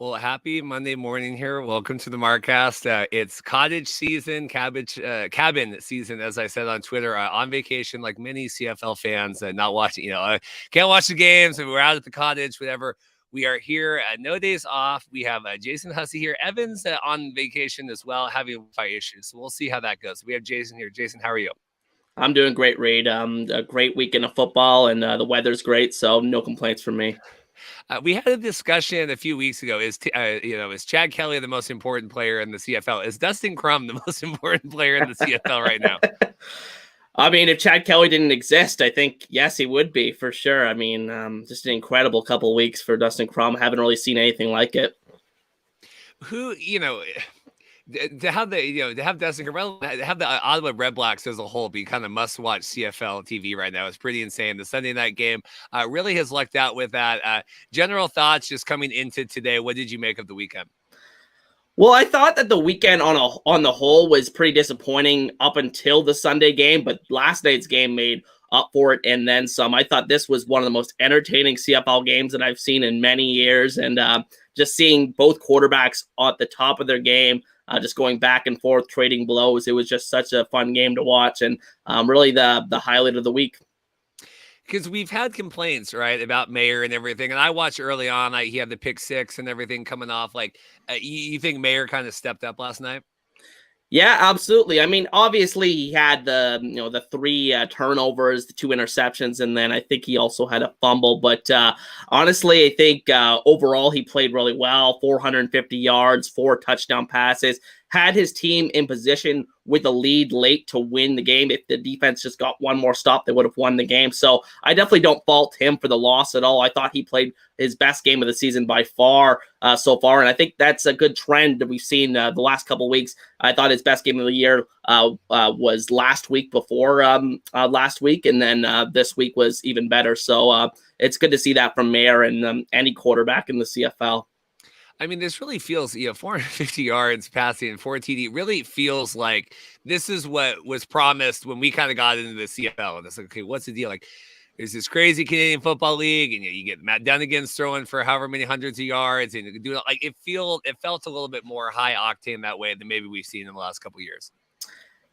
Well, happy Monday morning here. Welcome to the Markcast. It's cottage season, cabin season, as I said on Twitter. On vacation, like many CFL fans, not watching. Can't watch the games, and we're out at the cottage, whatever. We are here. No days off. We have Jason Hussey here. Evan's on vacation as well, having Wi-Fi issues. So we'll see how that goes. We have Jason here. Jason, how are you? I'm doing great, Reid. A great weekend of football, and the weather's great, so no complaints from me. We had a discussion a few weeks ago. Is Chad Kelly the most important player in the CFL? Is Dustin Crum the most important player in the CFL right now? I mean, if Chad Kelly didn't exist, I think, yes, he would be for sure. I mean, just an incredible couple of weeks for Dustin Crum. I haven't really seen anything like it. To have Dustin Crum, have the Ottawa REDBLACKS as a whole be kind of must-watch CFL TV right now. It's pretty insane. The Sunday night game really has lucked out with that. General thoughts just coming into today. What did you make of the weekend? Well, I thought that the weekend on the whole was pretty disappointing up until the Sunday game, but last night's game made up for it and then some. I thought this was one of the most entertaining CFL games that I've seen in many years, and just seeing both quarterbacks at the top of their game, just going back and forth, trading blows. It was just such a fun game to watch, and really the highlight of the week. Because we've had complaints, right, about Mayer and everything. And I watched early on, he had the pick six and everything coming off. Like, you think Mayer kind of stepped up last night? Yeah, absolutely. I mean, obviously he had the three turnovers, the two interceptions, and then I think he also had a fumble. But honestly, I think overall he played really well. 450 yards, 4 touchdown passes. Had his team in position with a lead late to win the game. If the defense just got one more stop, they would have won the game. So I definitely don't fault him for the loss at all. I thought he played his best game of the season by far so far, and I think that's a good trend that we've seen the last couple of weeks. I thought his best game of the year was last week before last week, and then this week was even better. So it's good to see that from Mayer and any quarterback in the CFL. I mean, this really feels, 450 yards passing and 4 TD really feels like this is what was promised when we kind of got into the CFL. And it's like, okay, what's the deal? Like, there's this crazy Canadian Football League, and you get Matt Dunnigan's throwing for however many hundreds of yards, and you can do it. Like, it felt a little bit more high octane that way than maybe we've seen in the last couple of years.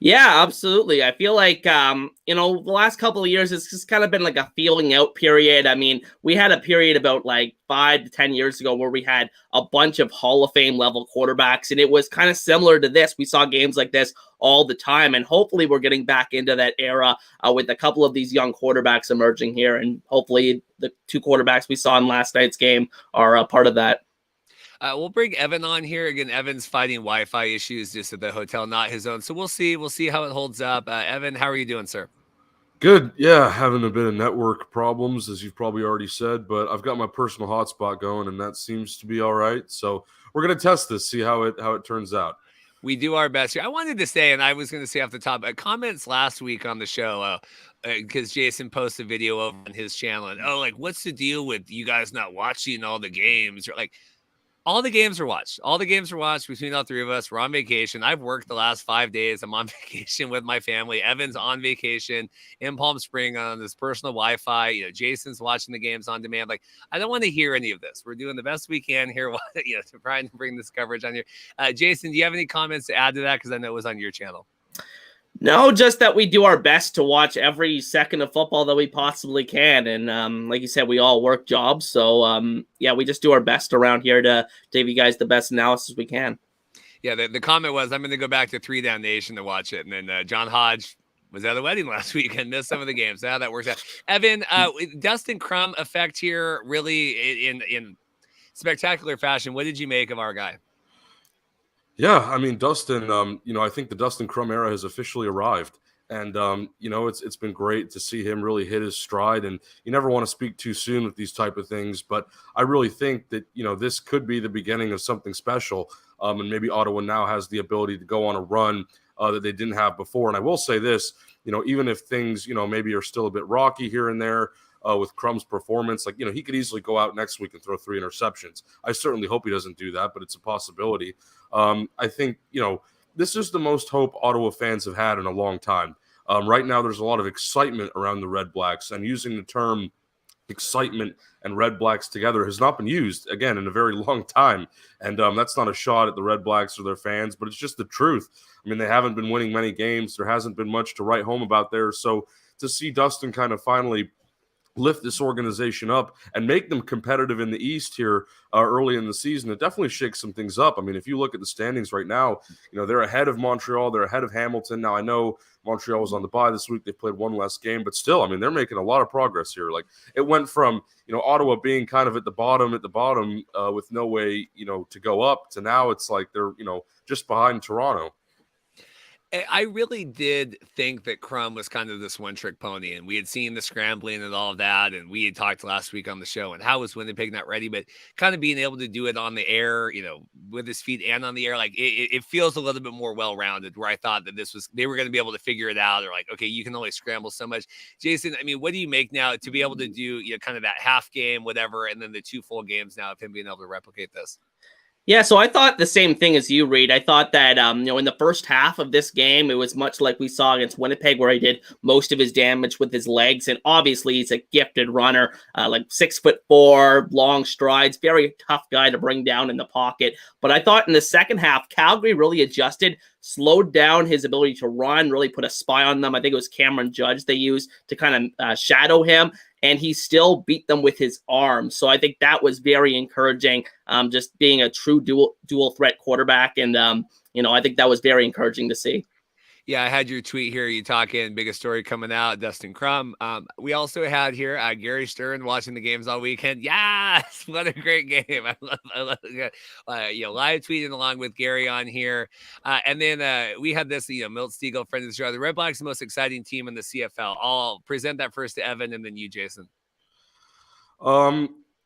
Yeah, absolutely. I feel like, the last couple of years, it's just kind of been like a feeling out period. I mean, we had a period about like 5 to 10 years ago where we had a bunch of Hall of Fame level quarterbacks, and it was kind of similar to this. We saw games like this all the time, and hopefully we're getting back into that era with a couple of these young quarterbacks emerging here, and hopefully the 2 quarterbacks we saw in last night's game are a part of that. We'll bring Evan on here. Again, Evan's fighting Wi-Fi issues just at the hotel, not his own. So we'll see. We'll see how it holds up. Evan, how are you doing, sir? Good. Yeah, having a bit of network problems, as you've probably already said, but I've got my personal hotspot going, and that seems to be all right. So we're going to test this, see how it turns out. We do our best here. I wanted to say, and I was going to say off the top, comments last week on the show, because Jason posted a video over on his channel, and, what's the deal with you guys not watching all the games? Or all the games are watched. All the games are watched between all 3 of us. We're on vacation. I've worked the last 5 days. I'm on vacation with my family. Evan's on vacation in Palm Springs on this personal Wi-Fi. Jason's watching the games on demand. Like, I don't want to hear any of this. We're doing the best we can here, to try and bring this coverage on here. Jason, do you have any comments to add to that? Because I know it was on your channel. No, just that we do our best to watch every second of football that we possibly can. And like you said, we all work jobs. So, we just do our best around here to give you guys the best analysis we can. Yeah, the comment was, I'm going to go back to 3 Down Nation to watch it. And then John Hodge was at a wedding last week and missed some of the games. So how that works out. Evan, Dustin Crum effect here really in spectacular fashion. What did you make of our guy? Yeah, I mean, Dustin, I think the Dustin Crum era has officially arrived. And, it's been great to see him really hit his stride. And you never want to speak too soon with these type of things. But I really think that, this could be the beginning of something special. And maybe Ottawa now has the ability to go on a run that they didn't have before. And I will say this, even if things, maybe are still a bit rocky here and there, with Crum's performance, he could easily go out next week and throw 3 interceptions. I certainly hope he doesn't do that, but it's a possibility. I think, this is the most hope Ottawa fans have had in a long time. Right now, there's a lot of excitement around the REDBLACKS, and using the term excitement and Red Blacks together has not been used, again, in a very long time. And that's not a shot at the Red Blacks or their fans, but it's just the truth. I mean, they haven't been winning many games. There hasn't been much to write home about there. So to see Dustin kind of finally lift this organization up and make them competitive in the East here early in the season, it definitely shakes some things up. I mean, if you look at the standings right now, they're ahead of Montreal, they're ahead of Hamilton. Now, I know Montreal was on the bye this week. They played one less game, but still, I mean, they're making a lot of progress here. Like, it went from, Ottawa being kind of at the bottom with no way, to go up, to now it's like they're, just behind Toronto. I really did think that Crum was kind of this one-trick pony, and we had seen the scrambling and all of that, and we had talked last week on the show, and how was Winnipeg not ready, but kind of being able to do it on the air, with his feet and on the air, like it feels a little bit more well-rounded, where I thought that they were going to be able to figure it out, or like, okay, you can only scramble so much. Jason, I mean, what do you make now to be able to do, kind of that half game, whatever, and then the 2 full games now of him being able to replicate this? Yeah, so I thought the same thing as you, Reed. I thought that, in the first half of this game, it was much like we saw against Winnipeg, where he did most of his damage with his legs. And obviously, he's a gifted runner, like 6'4", long strides, very tough guy to bring down in the pocket. But I thought in the second half, Calgary really adjusted, slowed down his ability to run, really put a spy on them. I think it was Cameron Judge they used to kind of shadow him, and he still beat them with his arms. So I think that was very encouraging, just being a true dual threat quarterback. And, I think that was very encouraging to see. Yeah, I had your tweet here. You talking biggest story coming out, Dustin Crum. We also had here Gary Stern watching the games all weekend. Yes, what a great game! I love it. Live tweeting along with Gary on here, and then we had this. Milt Stiegel, friend of the show. The Red Blacks, the most exciting team in the CFL. I'll present that first to Evan, and then you, Jason.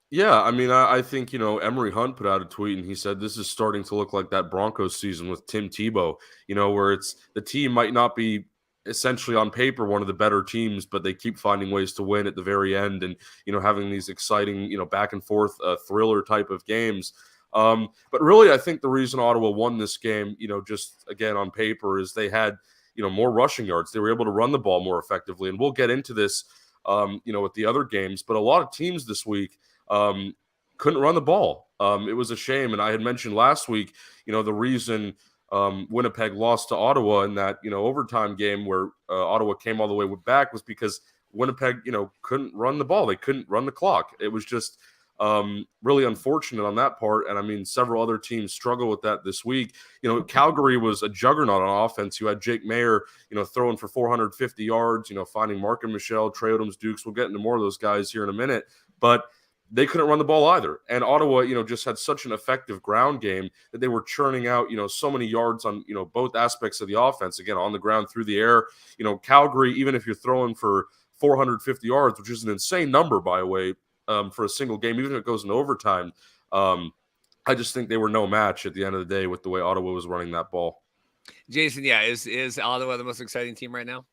Yeah, I mean, I think, Emery Hunt put out a tweet and he said this is starting to look like that Broncos season with Tim Tebow, where it's the team might not be essentially on paper one of the better teams, but they keep finding ways to win at the very end and, having these exciting, back and forth thriller type of games. But really, I think the reason Ottawa won this game, just again on paper, is they had, more rushing yards. They were able to run the ball more effectively. And we'll get into this, with the other games, but a lot of teams this week, couldn't run the ball. It was a shame. And I had mentioned last week, the reason Winnipeg lost to Ottawa in that, overtime game where Ottawa came all the way back was because Winnipeg, couldn't run the ball. They couldn't run the clock. It was just really unfortunate on that part. And I mean, several other teams struggle with that this week. Calgary was a juggernaut on offense. You had Jake Mayer, throwing for 450 yards, finding Mark and Michelle, Trey Odoms, Dukes. We'll get into more of those guys here in a minute. But they couldn't run the ball either. And Ottawa, just had such an effective ground game that they were churning out, so many yards on, both aspects of the offense, again, on the ground, through the air. Calgary, even if you're throwing for 450 yards, which is an insane number, by the way, for a single game, even if it goes into overtime, I just think they were no match at the end of the day with the way Ottawa was running that ball. Jason, yeah, is Ottawa the most exciting team right now?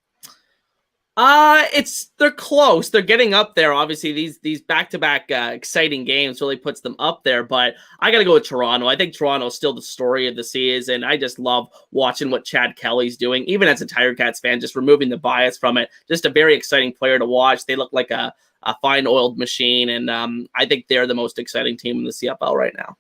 They're close. They're getting up there. Obviously, these back-to-back exciting games really puts them up there. But I got to go with Toronto. I think Toronto is still the story of the season. I just love watching what Chad Kelly's doing, even as a Tiger Cats fan, just removing the bias from it. Just a very exciting player to watch. They look like a fine-oiled machine, and I think they're the most exciting team in the CFL right now.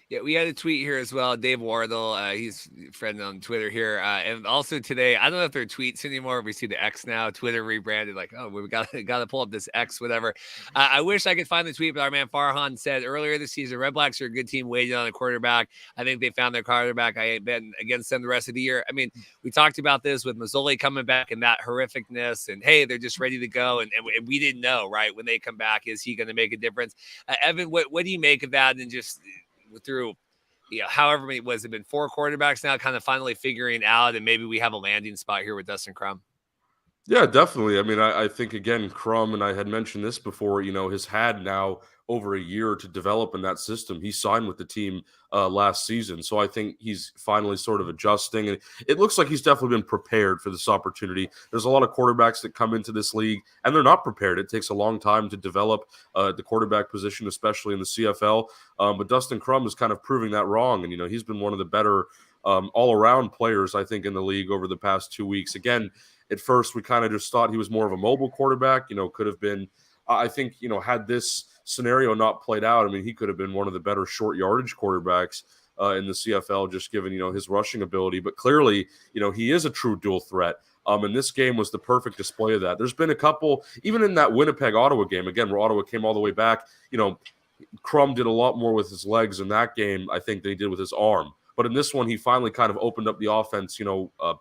Yeah, we had a tweet here as well. Dave Wardle, he's a friend on Twitter here. And also today, I don't know if they're tweets anymore. We see the X now. Twitter rebranded like, oh, we got to pull up this X, whatever. I wish I could find the tweet, but our man Farhan said earlier this season, Red Blacks are a good team waiting on a quarterback. I think they found their quarterback. I ain't betting against them the rest of the year. I mean, we talked about this with Mazzoli coming back and that horrificness. And, hey, they're just ready to go. And we didn't know, right, when they come back, is he going to make a difference? Evan, what do you make of that? And just through however many was it been 4 quarterbacks now, kind of finally figuring out, and maybe we have a landing spot here with Dustin Crum. Yeah, definitely. I mean, I think, again, Crum, and I had mentioned this before, has had now over a year to develop in that system. He signed with the team last season. So I think he's finally sort of adjusting. And it looks like he's definitely been prepared for this opportunity. There's a lot of quarterbacks that come into this league, and they're not prepared. It takes a long time to develop the quarterback position, especially in the CFL. But Dustin Crum is kind of proving that wrong. And, he's been one of the better all-around players, I think, in the league over the past 2 weeks. Again, at first, we kind of just thought he was more of a mobile quarterback, could have been I think, had this scenario not played out, I mean, he could have been one of the better short yardage quarterbacks in the CFL, just given, his rushing ability. But clearly, he is a true dual threat. And this game was the perfect display of that. There's been a couple, even in that Winnipeg-Ottawa game, again, where Ottawa came all the way back, Crum did a lot more with his legs in that game, I think, than he did with his arm. But in this one, he finally kind of opened up the offense,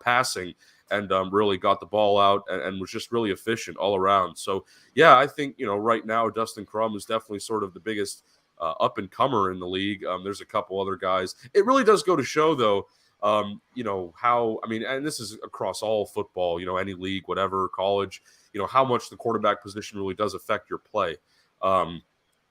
passing, and really got the ball out and was just really efficient all around. So, yeah, I think, right now, Dustin Crum is definitely sort of the biggest up-and-comer in the league. There's a couple other guys. It really does go to show, though, how, and this is across all football, any league, whatever, college, how much the quarterback position really does affect your play.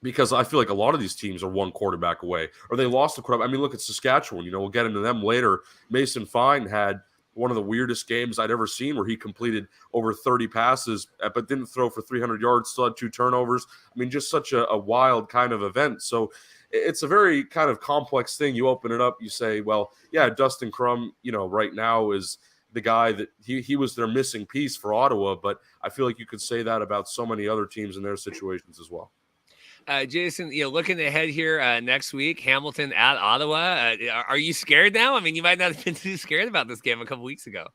Because I feel like a lot of these teams are one quarterback away, or they lost the quarterback. I mean, look at Saskatchewan. We'll get into them later. Mason Fine had one of the weirdest games I'd ever seen, where he completed over 30 passes, but didn't throw for 300 yards, still had 2 turnovers. I mean, just such a wild kind of event. So it's a very kind of complex thing. You open it up, you say, well, yeah, Dustin Crum, right now is the guy that he was their missing piece for Ottawa, but I feel like you could say that about so many other teams in their situations as well. Jason, looking ahead here next week, Hamilton at Ottawa. Are you scared now? I mean, you might not have been too scared about this game a couple weeks ago.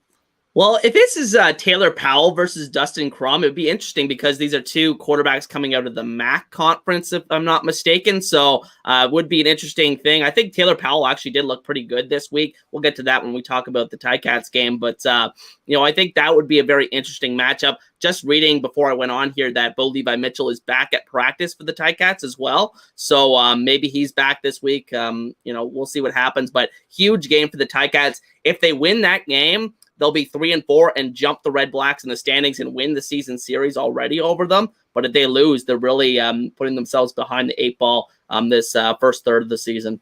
Well, if this is Taylor Powell versus Dustin Crum, it would be interesting because these are two quarterbacks coming out of the MAC conference, if I'm not mistaken. So it would be an interesting thing. I think Taylor Powell actually did look pretty good this week. We'll get to that when we talk about the Ticats game. But, I think that would be a very interesting matchup. Just reading before I went on here that Bo Levi Mitchell is back at practice for the Ticats as well. So maybe he's back this week. We'll see what happens. But huge game for the Ticats. If they win that game, they'll be 3-4 and jump the Red Blacks in the standings and win the season series already over them. But if they lose, they're really putting themselves behind the 8 ball this first third of the season.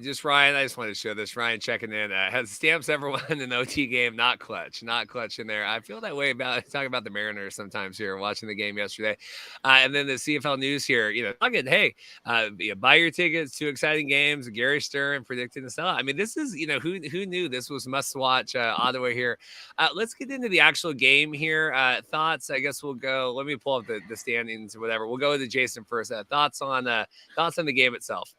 Just Ryan, I just wanted to show this. Ryan checking in. Has Stamps ever won an OT game? Not clutch in there. I feel that way about talking about the Mariners sometimes here, watching the game yesterday. And then the CFL news here, talking, hey, buy your tickets to exciting games. Gary Stern predicting the sellout. I mean, this is, who knew this was must watch Ottawa here. Let's get into the actual game here. Thoughts, I guess we'll go. Let me pull up the standings or whatever. We'll go to Jason first. Thoughts on the game itself.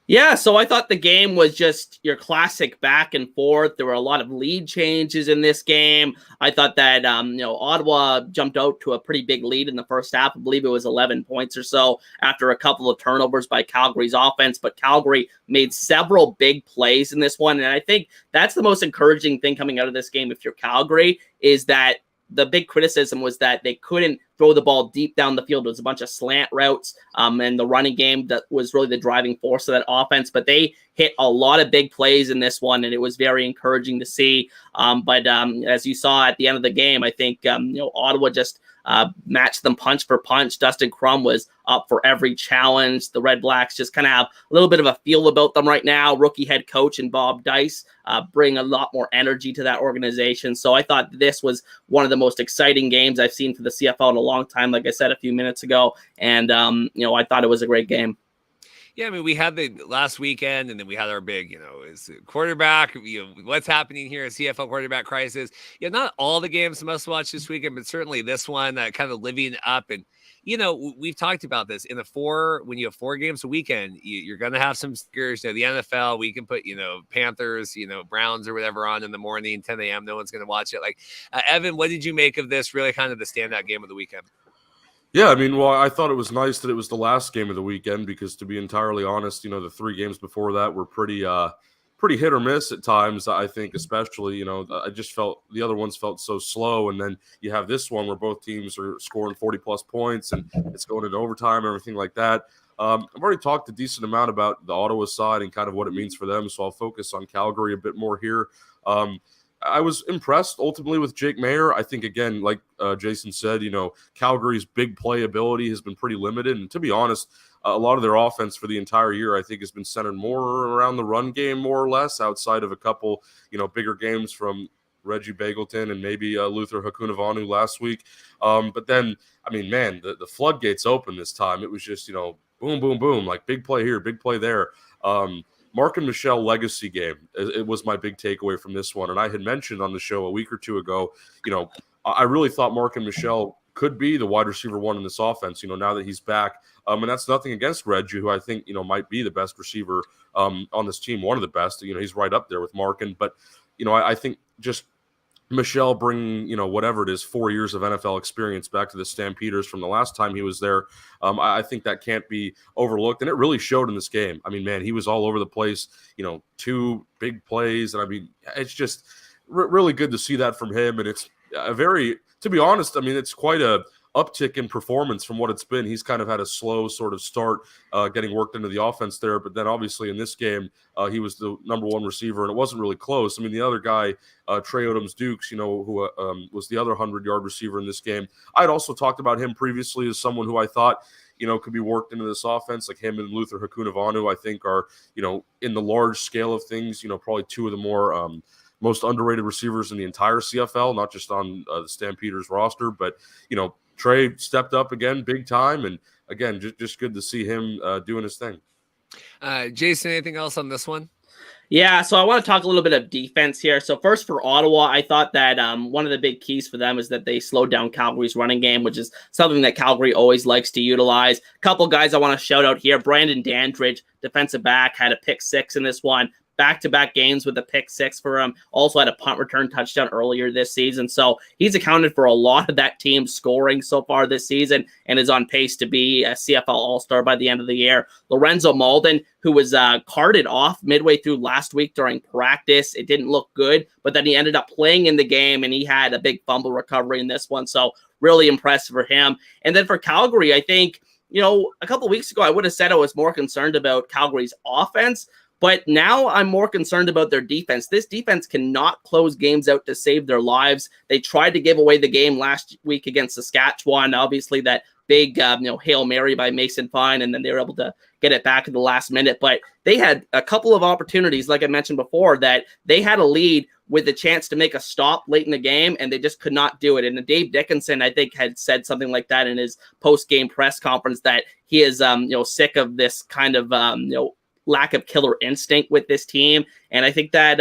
Yeah, so I thought the game was just your classic back and forth. There were a lot of lead changes in this game. I thought that, Ottawa jumped out to a pretty big lead in the first half. I believe it was 11 points or so after a couple of turnovers by Calgary's offense. But Calgary made several big plays in this one. And I think that's the most encouraging thing coming out of this game if you're Calgary, is that the big criticism was that they couldn't throw the ball deep down the field. It was a bunch of slant routes and the running game that was really the driving force of that offense. But they hit a lot of big plays in this one, and it was very encouraging to see. But as you saw at the end of the game, I think Ottawa just matched them punch for punch. Dustin Crum was up for every challenge. The Red Blacks just kind of have a little bit of a feel about them right now. Rookie head coach and Bob Dice bring a lot more energy to that organization. So I thought this was one of the most exciting games I've seen for the CFL in a long time, like I said a few minutes ago. And, I thought it was a great game. Yeah, I mean, we had the last weekend, and then we had our big, is quarterback, what's happening here, a CFL quarterback crisis. Yeah, not all the games must watch this weekend, but certainly this one kind of living up. And, we've talked about this when you have 4 games a weekend, you're going to have some stickers. The NFL, we can put, Panthers, Browns or whatever on in the morning, 10 a.m. No one's going to watch it. Like, Evan, what did you make of this really kind of the standout game of the weekend? Yeah, I mean, well, I thought it was nice that it was the last game of the weekend because, to be entirely honest, the 3 games before that were pretty hit or miss at times. I think, especially, I just felt the other ones felt so slow, and then you have this one where both teams are scoring 40+ points and it's going into overtime, everything like that. I've already talked a decent amount about the Ottawa side and kind of what it means for them, so I'll focus on Calgary a bit more here. I was impressed ultimately with Jake Mayer. I think, again, like Jason said, Calgary's big play ability has been pretty limited. And to be honest, a lot of their offense for the entire year, I think, has been centered more around the run game, more or less, outside of a couple, bigger games from Reggie Bagleton and maybe Luther Hakunavanu last week. But then, I mean, man, the floodgates open this time. It was just, boom, boom, boom, like big play here, big play there. Mark and Michelle legacy game. It was my big takeaway from this one. And I had mentioned on the show a week or two ago, I really thought Mark and Michelle could be the wide receiver one in this offense, now that he's back. And that's nothing against Reggie, who I think, might be the best receiver on this team, one of the best. He's right up there with Markin. But, I think just Michelle bringing, whatever it is, 4 years of NFL experience back to the Stampeders from the last time he was there. I think that can't be overlooked. And it really showed in this game. I mean, man, he was all over the place, 2 big plays. And I mean, it's just really good to see that from him. And it's to be honest, I mean, it's quite a uptick in performance from what it's been. He's kind of had a slow sort of start getting worked into the offense there. But then obviously in this game, he was the number one receiver, and it wasn't really close. I mean, the other guy, Trey Odoms-Dukes, who was the other 100-yard receiver in this game. I'd also talked about him previously as someone who I thought, could be worked into this offense. Like him and Luther Hakunavanu, I think are, in the large scale of things, probably 2 of the more most underrated receivers in the entire CFL, not just on the Stampeders roster. But, Trey stepped up again big time. And, again, just good to see him doing his thing. Jason, anything else on this one? Yeah, so I want to talk a little bit of defense here. So first for Ottawa, I thought that one of the big keys for them is that they slowed down Calgary's running game, which is something that Calgary always likes to utilize. A couple guys I want to shout out here. Brandon Dandridge, defensive back, had a pick 6 in this one. Back-to-back games with a pick 6 for him. Also had a punt return touchdown earlier this season. So he's accounted for a lot of that team's scoring so far this season and is on pace to be a CFL All-Star by the end of the year. Lorenzo Malden, who was carted off midway through last week during practice. It didn't look good, but then he ended up playing in the game, and he had a big fumble recovery in this one. So really impressive for him. And then for Calgary, I think, a couple of weeks ago, I would have said I was more concerned about Calgary's offense. But now I'm more concerned about their defense. This defense cannot close games out to save their lives. They tried to give away the game last week against Saskatchewan. Obviously, that big Hail Mary by Mason Fine, and then they were able to get it back at the last minute. But they had a couple of opportunities, like I mentioned before, that they had a lead with a chance to make a stop late in the game, and they just could not do it. And Dave Dickinson, I think, had said something like that in his post-game press conference, that he is sick of this kind of lack of killer instinct with this team. And I think that,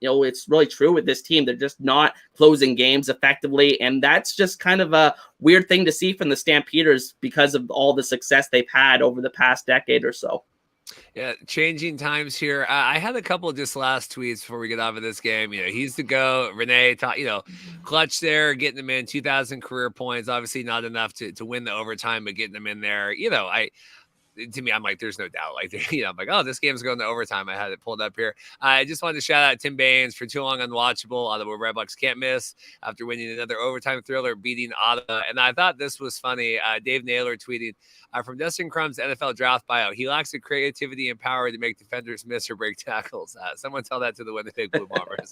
it's really true with this team. They're just not closing games effectively. And that's just kind of a weird thing to see from the Stampeders because of all the success they've had over the past decade or so. Yeah, changing times here. I had a couple of just last tweets before we get off of this game. He's the GOAT. Renee, clutch there, getting them in 2,000 career points. Obviously not enough to win the overtime, but getting them in there. To me, I'm like, there's no doubt. Like, I'm like, oh, this game's going to overtime. I had it pulled up here. I just wanted to shout out Tim Baines for Too Long Unwatchable. Ottawa REDBLACKS can't miss after winning another overtime thriller, beating Ottawa. And I thought this was funny. Dave Naylor tweeted from Dustin Crumb's NFL draft bio, he lacks the creativity and power to make defenders miss or break tackles. Someone tell that to the Winnipeg Blue Bombers.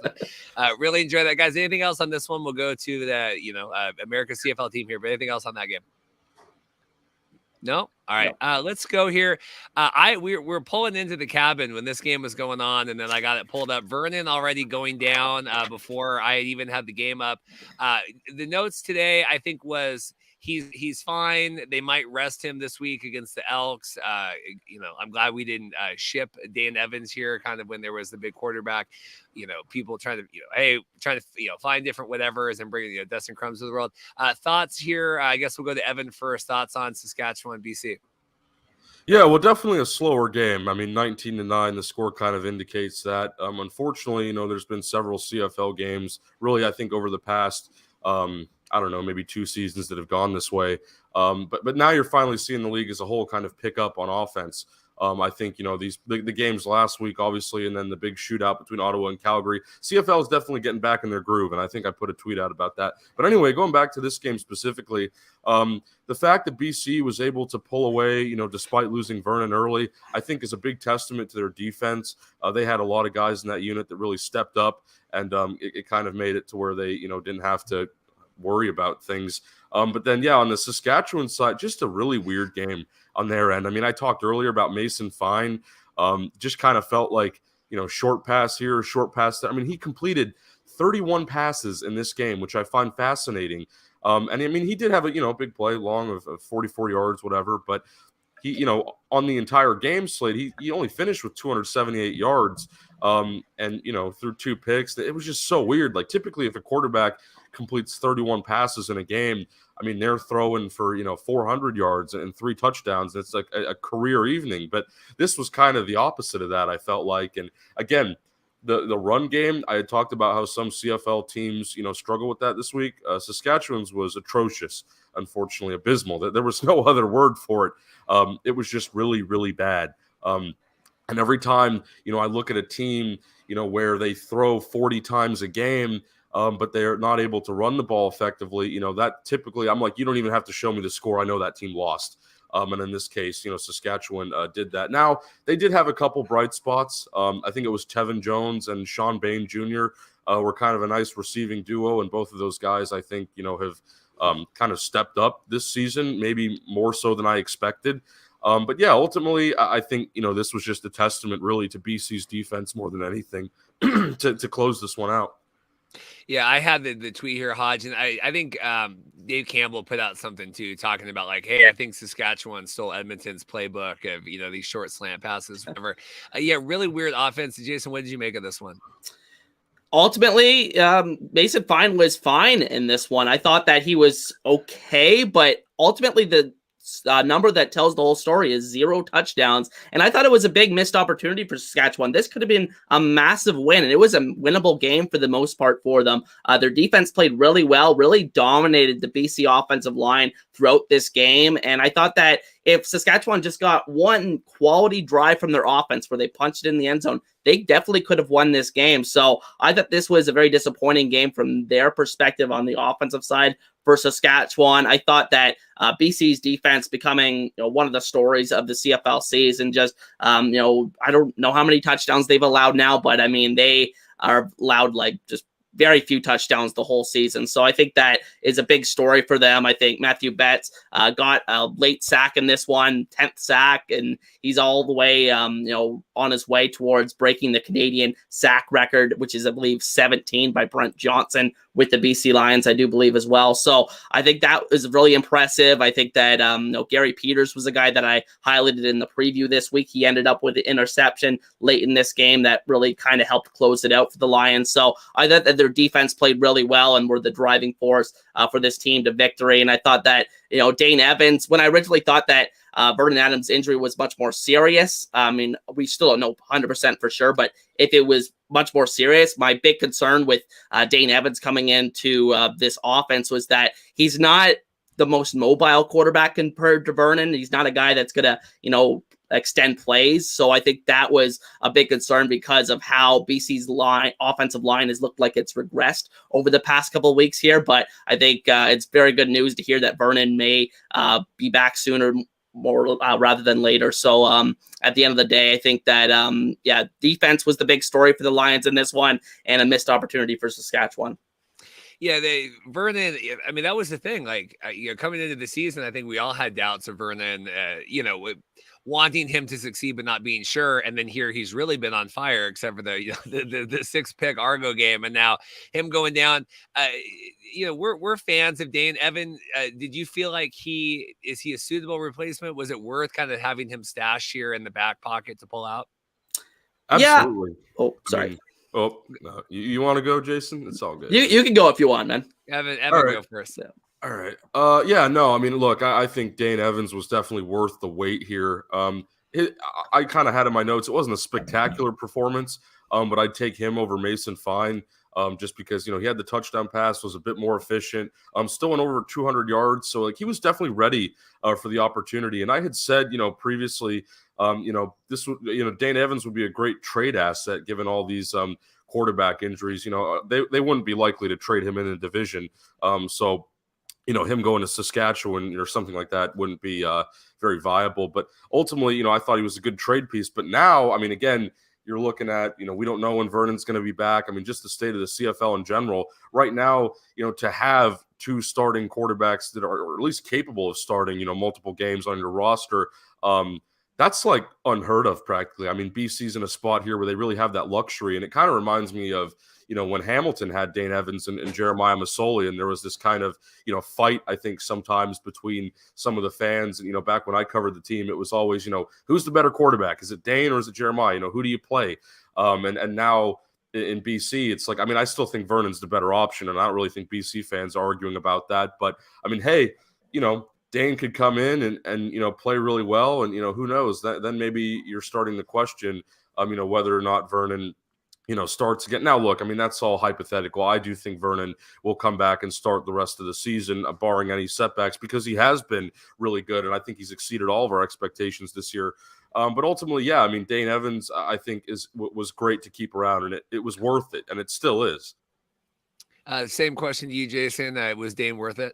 Really enjoy that, guys. Anything else on this one? We'll go to the America's CFL team here. But anything else on that game? No? All right. Let's go here. We're pulling into the cabin when this game was going on, and then I got it pulled up. Vernon already going down before I even had the game up. The notes today, I think, was he's fine. They might rest him this week against the Elks. I'm glad we didn't ship Dan Evans here kind of when there was the big quarterback. People trying to, find different whatevers and bring, Dustin Crumbs to the world. Thoughts here? I guess we'll go to Evan first. Thoughts on Saskatchewan, BC? Yeah, well, definitely a slower game. I mean, 19-9, the score kind of indicates that. Unfortunately, there's been several CFL games, really, I think, over the past, maybe 2 seasons that have gone this way. But now you're finally seeing the league as a whole kind of pick up on offense. I think, the games last week, obviously, and then the big shootout between Ottawa and Calgary. CFL is definitely getting back in their groove, and I think I put a tweet out about that. But anyway, going back to this game specifically, the fact that BC was able to pull away, despite losing Vernon early, I think is a big testament to their defense. They had a lot of guys in that unit that really stepped up, and it kind of made it to where they, didn't have to worry about things. But then, on the Saskatchewan side, just a really weird game on their end. I mean, I talked earlier about Mason Fine. Just kind of felt like, short pass here, short pass there. I mean, he completed 31 passes in this game, which I find fascinating. And I mean, he did have a, big play, long of 44 yards, whatever. But he, on the entire game slate, he only finished with 278 yards. And, through 2 picks. It was just so weird. Like, typically, if a quarterback completes 31 passes in a game, I mean, they're throwing for, 400 yards and 3 touchdowns. It's like a career evening. But this was kind of the opposite of that, I felt like. And again, the run game, I had talked about how some CFL teams, struggle with that this week. Saskatchewan's was atrocious, unfortunately, abysmal. There was no other word for it. It was just really, really bad. And every time, I look at a team, where they throw 40 times a game, but they're not able to run the ball effectively, that typically, I'm like, you don't even have to show me the score. I know that team lost. And in this case, Saskatchewan did that. Now, they did have a couple bright spots. I think it was Tevin Jones and Sean Bain Jr. Were kind of a nice receiving duo, and both of those guys, I think, have kind of stepped up this season, maybe more so than I expected. But yeah, ultimately, I think, this was just a testament really to BC's defense more than anything to close this one out. Yeah, I had the tweet here, Hodge, and I think Dave Campbell put out something too, talking about like, hey, I think Saskatchewan stole Edmonton's playbook of these short slant passes, whatever. Yeah, really weird offense. Jason, what did you make of this one? Ultimately, Mason Fine was fine in this one. I thought that he was okay, but ultimately the number that tells the whole story is 0 touchdowns. And I thought it was a big missed opportunity for Saskatchewan. This could have been a massive win, and it was a winnable game for the most part for them. Their defense played really well, really dominated the BC offensive line throughout this game. And I thought that if Saskatchewan just got one quality drive from their offense where they punched it in the end zone, they definitely could have won this game. So I thought this was a very disappointing game from their perspective on the offensive side for Saskatchewan. I thought that BC's defense becoming one of the stories of the CFL season. Just I don't know how many touchdowns they've allowed now, but I mean they are allowed like just very few touchdowns the whole season. So I think that is a big story for them. I think Matthew Betts got a late sack in this one, 10th sack, and he's all the way, on his way towards breaking the Canadian sack record, which is, I believe, 17 by Brent Johnson with the BC Lions, I do believe as well. So I think that was really impressive. I think that, Gary Peters was a guy that I highlighted in the preview this week. He ended up with an interception late in this game that really kind of helped close it out for the Lions. So I thought that their defense played really well and were the driving force for this team to victory. And I thought that, Dane Evans, when I originally thought that Vernon Adams' injury was much more serious. I mean, we still don't know 100% for sure, but if it was much more serious, my big concern with Dane Evans coming into this offense was that he's not the most mobile quarterback compared to Vernon. He's not a guy that's going to, extend plays. So I think that was a big concern because of how BC's offensive line has looked like it's regressed over the past couple of weeks here. But I think it's very good news to hear that Vernon may be back sooner more rather than later. So at the end of the day, I think that defense was the big story for the Lions in this one, and a missed opportunity for Saskatchewan. Yeah, Vernon. I mean, that was the thing. Like, coming into the season, I think we all had doubts of Vernon. Wanting him to succeed but not being sure, and then here he's really been on fire, except for the 6-pick Argo game, and now him going down. We're fans of Dane Evans. Did you feel like is he a suitable replacement? Was it worth kind of having him stashed here in the back pocket to pull out? Absolutely. Yeah. Oh, sorry. No. You want to go, Jason? It's all good. You can go if you want, man. Evan, go first. Yeah. All right. I mean, look, I think Dane Evans was definitely worth the wait here. I kind of had in my notes, it wasn't a spectacular performance, but I'd take him over Mason Fine, just because, he had the touchdown pass, was a bit more efficient, still went over 200 yards. So like he was definitely ready for the opportunity. And I had said, previously, this would, Dane Evans would be a great trade asset given all these quarterback injuries. They wouldn't be likely to trade him in a division. So him going to Saskatchewan or something like that wouldn't be very viable. But ultimately, I thought he was a good trade piece. But now, I mean, again, you're looking at, we don't know when Vernon's going to be back. I mean, just the state of the CFL in general right now, to have 2 starting quarterbacks that are at least capable of starting, multiple games on your roster, that's like unheard of practically. I mean, BC's in a spot here where they really have that luxury. And it kind of reminds me of, when Hamilton had Dane Evans and Jeremiah Masoli, and there was this kind of, fight, I think, sometimes between some of the fans. And, back when I covered the team, it was always, who's the better quarterback? Is it Dane or is it Jeremiah? Who do you play? And now, in BC, it's like, I mean, I still think Vernon's the better option, and I don't really think BC fans are arguing about that. But I mean, hey, Dane could come in and play really well, and who knows? Then maybe you're starting to question, whether or not Vernon starts again. Now, look, I mean, that's all hypothetical. I do think Vernon will come back and start the rest of the season, barring any setbacks, because he has been really good, and I think he's exceeded all of our expectations this year. But ultimately, yeah, I mean, Dane Evans, I think, was great to keep around, and it was worth it, and it still is. Same question to you, Jason. Was Dane worth it?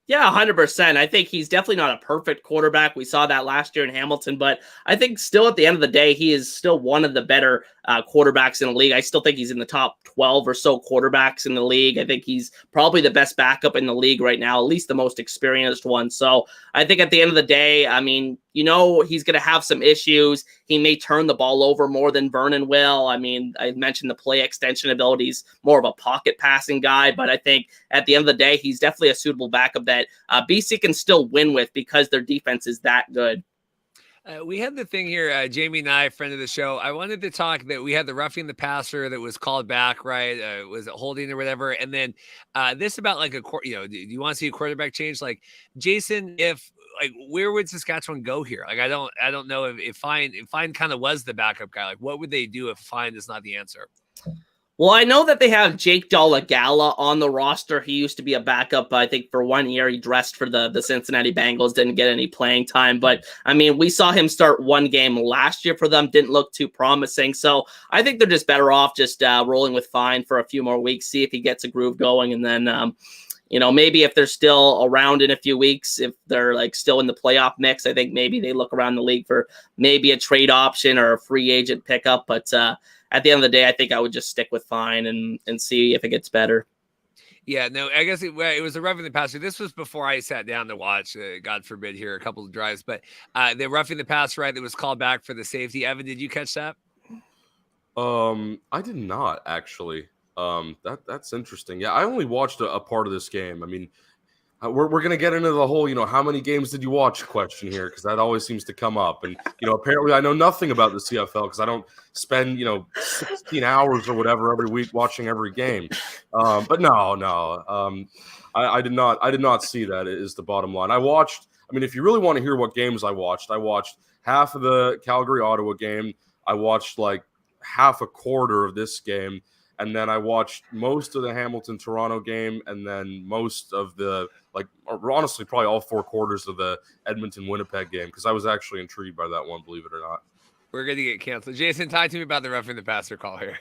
Yeah, 100%. I think he's definitely not a perfect quarterback. We saw that last year in Hamilton, but I think still at the end of the day, he is still one of the better quarterbacks in the league. I still think he's in the top 12 or so quarterbacks in the league. I think he's probably the best backup in the league right now, at least the most experienced one. So I think at the end of the day, I mean, he's going to have some issues. He may turn the ball over more than Vernon will. I mean, I mentioned the play extension abilities, more of a pocket passing guy, but I think at the end of the day, he's definitely a suitable backup that BC can still win with because their defense is that good. We had the thing here, Jamie and I, friend of the show. I wanted to talk that we had the roughing the passer that was called back, right? Was it holding or whatever? And then this about like do you want to see a quarterback change? Like, Jason, where would Saskatchewan go here? Like, I don't know if Fine kind of was the backup guy. Like, what would they do if Fine is not the answer? Well, I know that they have Jake Dolegala on the roster. He used to be a backup, I think, for 1 year. He dressed for the Cincinnati Bengals, didn't get any playing time. But, I mean, we saw him start one game last year for them. Didn't look too promising. So I think they're just better off just rolling with Fine for a few more weeks, see if he gets a groove going. And then, maybe if they're still around in a few weeks, if they're like still in the playoff mix, I think maybe they look around the league for maybe a trade option or a free agent pickup. But at the end of the day, I think I would just stick with Fine and see if it gets better. Yeah, no, I guess it was a roughing the passer. This was before I sat down to watch, God forbid, here a couple of drives. But the roughing the passer, right, that was called back for the safety. Evan, did you catch that? I did not, actually. That's interesting. Yeah, I only watched a part of this game. I mean, we're going to get into the whole, how many games did you watch question here, because that always seems to come up. And, apparently I know nothing about the CFL because I don't spend, 16 hours or whatever every week watching every game. But no. I did not see that is the bottom line. If you really want to hear what games I watched half of the Calgary Ottawa game. I watched like half a quarter of this game. And then I watched most of the Hamilton-Toronto game, and then most of honestly, probably all 4 quarters of the Edmonton-Winnipeg game, because I was actually intrigued by that one, believe it or not. We're going to get canceled. Jason, talk to me about the roughing the passer call here.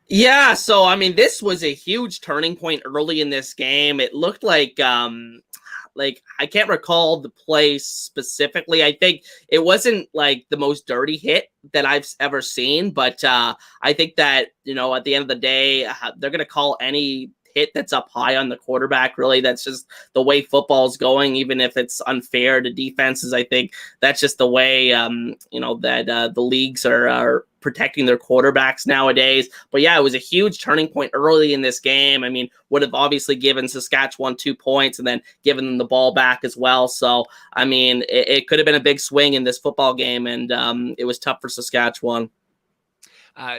Yeah, so, I mean, this was a huge turning point early in this game. It looked like I can't recall the play specifically. I think it wasn't like the most dirty hit that I've ever seen, but I think that, at the end of the day, they're going to call any hit that's up high on the quarterback. Really, that's just the way football's going, even if it's unfair to defenses. I think that's just the way, that the leagues are protecting their quarterbacks nowadays. But yeah, it was a huge turning point early in this game. I mean, would have obviously given Saskatchewan 2 points and then given them the ball back as well. So, I mean, it could have been a big swing in this football game, and it was tough for Saskatchewan.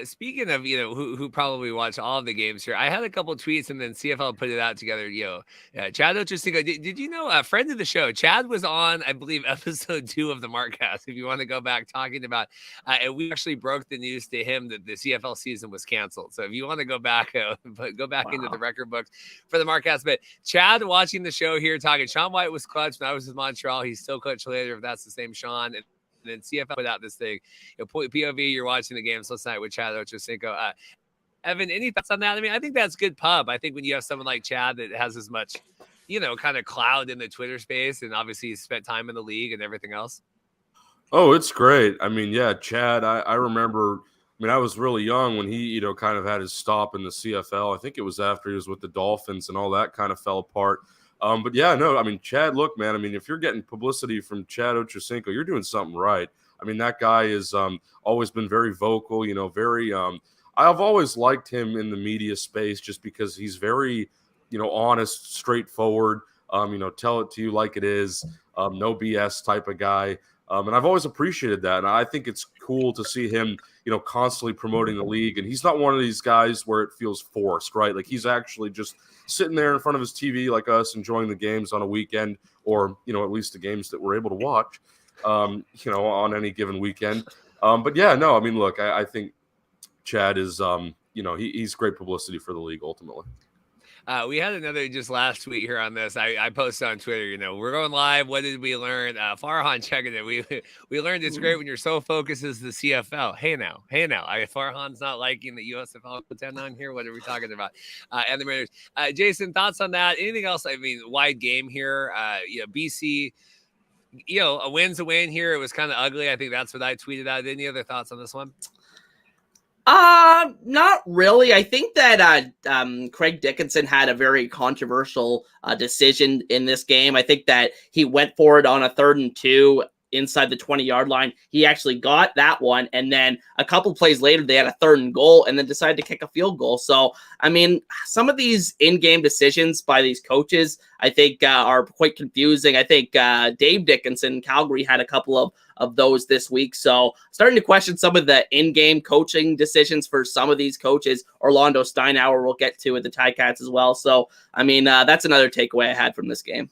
Speaking of, who probably watch all of the games here, I had a couple of tweets and then CFL put it out together. Chad Ochocinco, did you know a friend of the show, Chad was on, I believe, episode 2 of the Markcast, if you want to go back talking about, and we actually broke the news to him that the CFL season was canceled. So if you want to go back, into the record books for the Markcast. But Chad watching the show here talking, Sean White was clutch when I was in Montreal. He's still clutch later, if that's the same Sean. And then CFL put out this thing. POV, you're watching the games last night with Chad Ochocinco. Evan, any thoughts on that? I mean, I think that's good pub. I think when you have someone like Chad that has as much, kind of cloud in the Twitter space, and obviously he's spent time in the league and everything else. Oh, it's great. I mean, yeah, Chad, I remember, I was really young when he, kind of had his stop in the CFL. I think it was after he was with the Dolphins and all that kind of fell apart. But yeah, no, I mean, Chad, look, man, I mean, if you're getting publicity from Chad Ochocinco, you're doing something right. I mean, that guy has always been very vocal, very I've always liked him in the media space just because he's very, honest, straightforward, tell it to you like it is, no BS type of guy. And I've always appreciated that. And I think it's cool to see him, constantly promoting the league. And he's not one of these guys where it feels forced, right? Like he's actually just sitting there in front of his TV like us, enjoying the games on a weekend, or, at least the games that we're able to watch, on any given weekend. But yeah, no, I mean, look, I think Chad is, he's great publicity for the league ultimately. We had another just last tweet here on this. I posted on Twitter, we're going live. What did we learn? Farhan checking it. We learned it's great when you're so focused as the CFL. Hey now. Farhan's not liking the USFL content on here. What are we talking about? And the Raiders. Jason, thoughts on that? Anything else? I mean, wide game here. BC, a win's a win here. It was kind of ugly. I think that's what I tweeted out. Any other thoughts on this one? Not really. I think that Craig Dickinson had a very controversial decision in this game. I think that he went for it on a 3rd and 2 inside the 20-yard line. He actually got that one, and then a couple plays later, they had a 3rd and goal, and then decided to kick a field goal. So, I mean, some of these in-game decisions by these coaches, I think, are quite confusing. I think Dave Dickinson, Calgary, had a couple of those this week. So, starting to question some of the in-game coaching decisions for some of these coaches. Orlando Steinauer we'll get to with the Ticats as well. So, I mean, that's another takeaway I had from this game.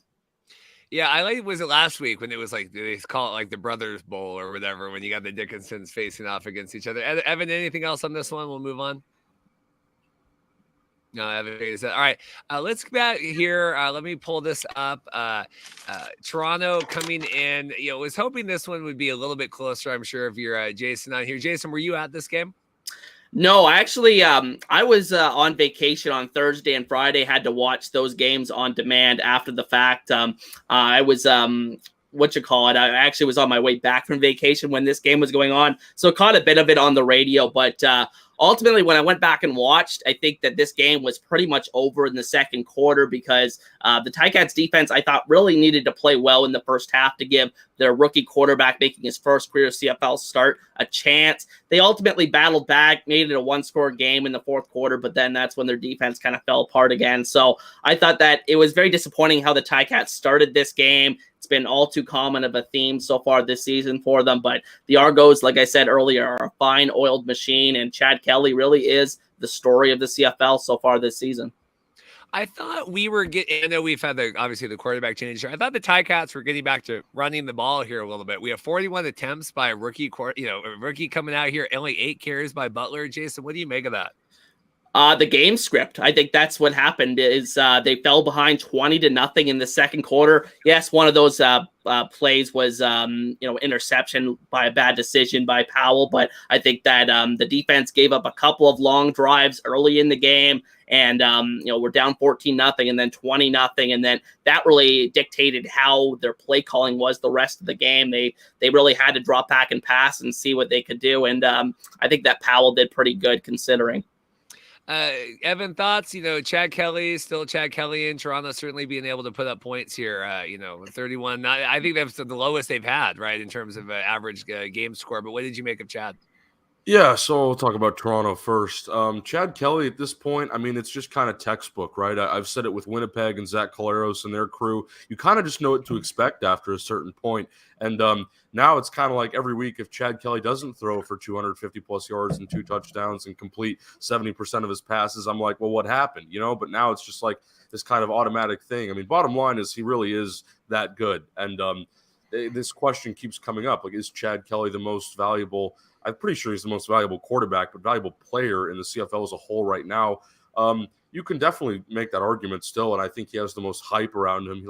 Yeah, I like, was it last week when it was like, they call it like the Brothers Bowl or whatever, when you got the Dickinsons facing off against each other. Evan, anything else on this one? We'll move on. No, Evan is that. All right, let's get back here. Let me pull this up. Toronto coming in. Was hoping this one would be a little bit closer. I'm sure if you're Jason on here. Jason, were you at this game? No, actually, I was on vacation on Thursday and Friday, had to watch those games on demand after the fact. I was, I actually was on my way back from vacation when this game was going on, so caught a bit of it on the radio, but ultimately, when I went back and watched, I think that this game was pretty much over in the second quarter because the Ticats defense, I thought, really needed to play well in the first half to give their rookie quarterback making his first career CFL start a chance. They ultimately battled back, made it a one-score game in the fourth quarter, but then that's when their defense kind of fell apart again. So I thought that it was very disappointing how the Ticats started this game. It's been all too common of a theme so far this season for them, but the Argos, like I said earlier, are a fine oiled machine, and Chad Kelly really is the story of the CFL so far this season. I thought we were getting, I know we've had obviously the quarterback change here. I thought the Ticats were getting back to running the ball here a little bit. We have 41 attempts by a rookie coming out here, only 8 carries by Butler. Jason, what do you make of that? The game script. I think that's what happened is they fell behind 20-0 in the second quarter. Yes, one of those plays was interception by a bad decision by Powell, but I think that the defense gave up a couple of long drives early in the game, and we're down 14-0 and then 20-0, and then that really dictated how their play calling was the rest of the game. They really had to drop back and pass and see what they could do, and I think that Powell did pretty good considering. Evan, thoughts? Chad Kelly, still Chad Kelly in Toronto, certainly being able to put up points here. 31. I think that's the lowest they've had, right, in terms of average game score. But what did you make of Chad? Yeah, so we'll talk about Toronto first. Chad Kelly at this point, I mean, it's just kind of textbook, right? I've said it with Winnipeg and Zach Collaros and their crew. You kind of just know what to expect after a certain point. And now it's kind of like every week if Chad Kelly doesn't throw for 250-plus yards and 2 touchdowns and complete 70% of his passes, I'm like, well, what happened? But now it's just like this kind of automatic thing. I mean, bottom line is he really is that good. And this question keeps coming up. Like, is Chad Kelly the most valuable? I'm pretty sure he's the most valuable quarterback, but valuable player in the CFL as a whole right now. You can definitely make that argument still, and I think he has the most hype around him.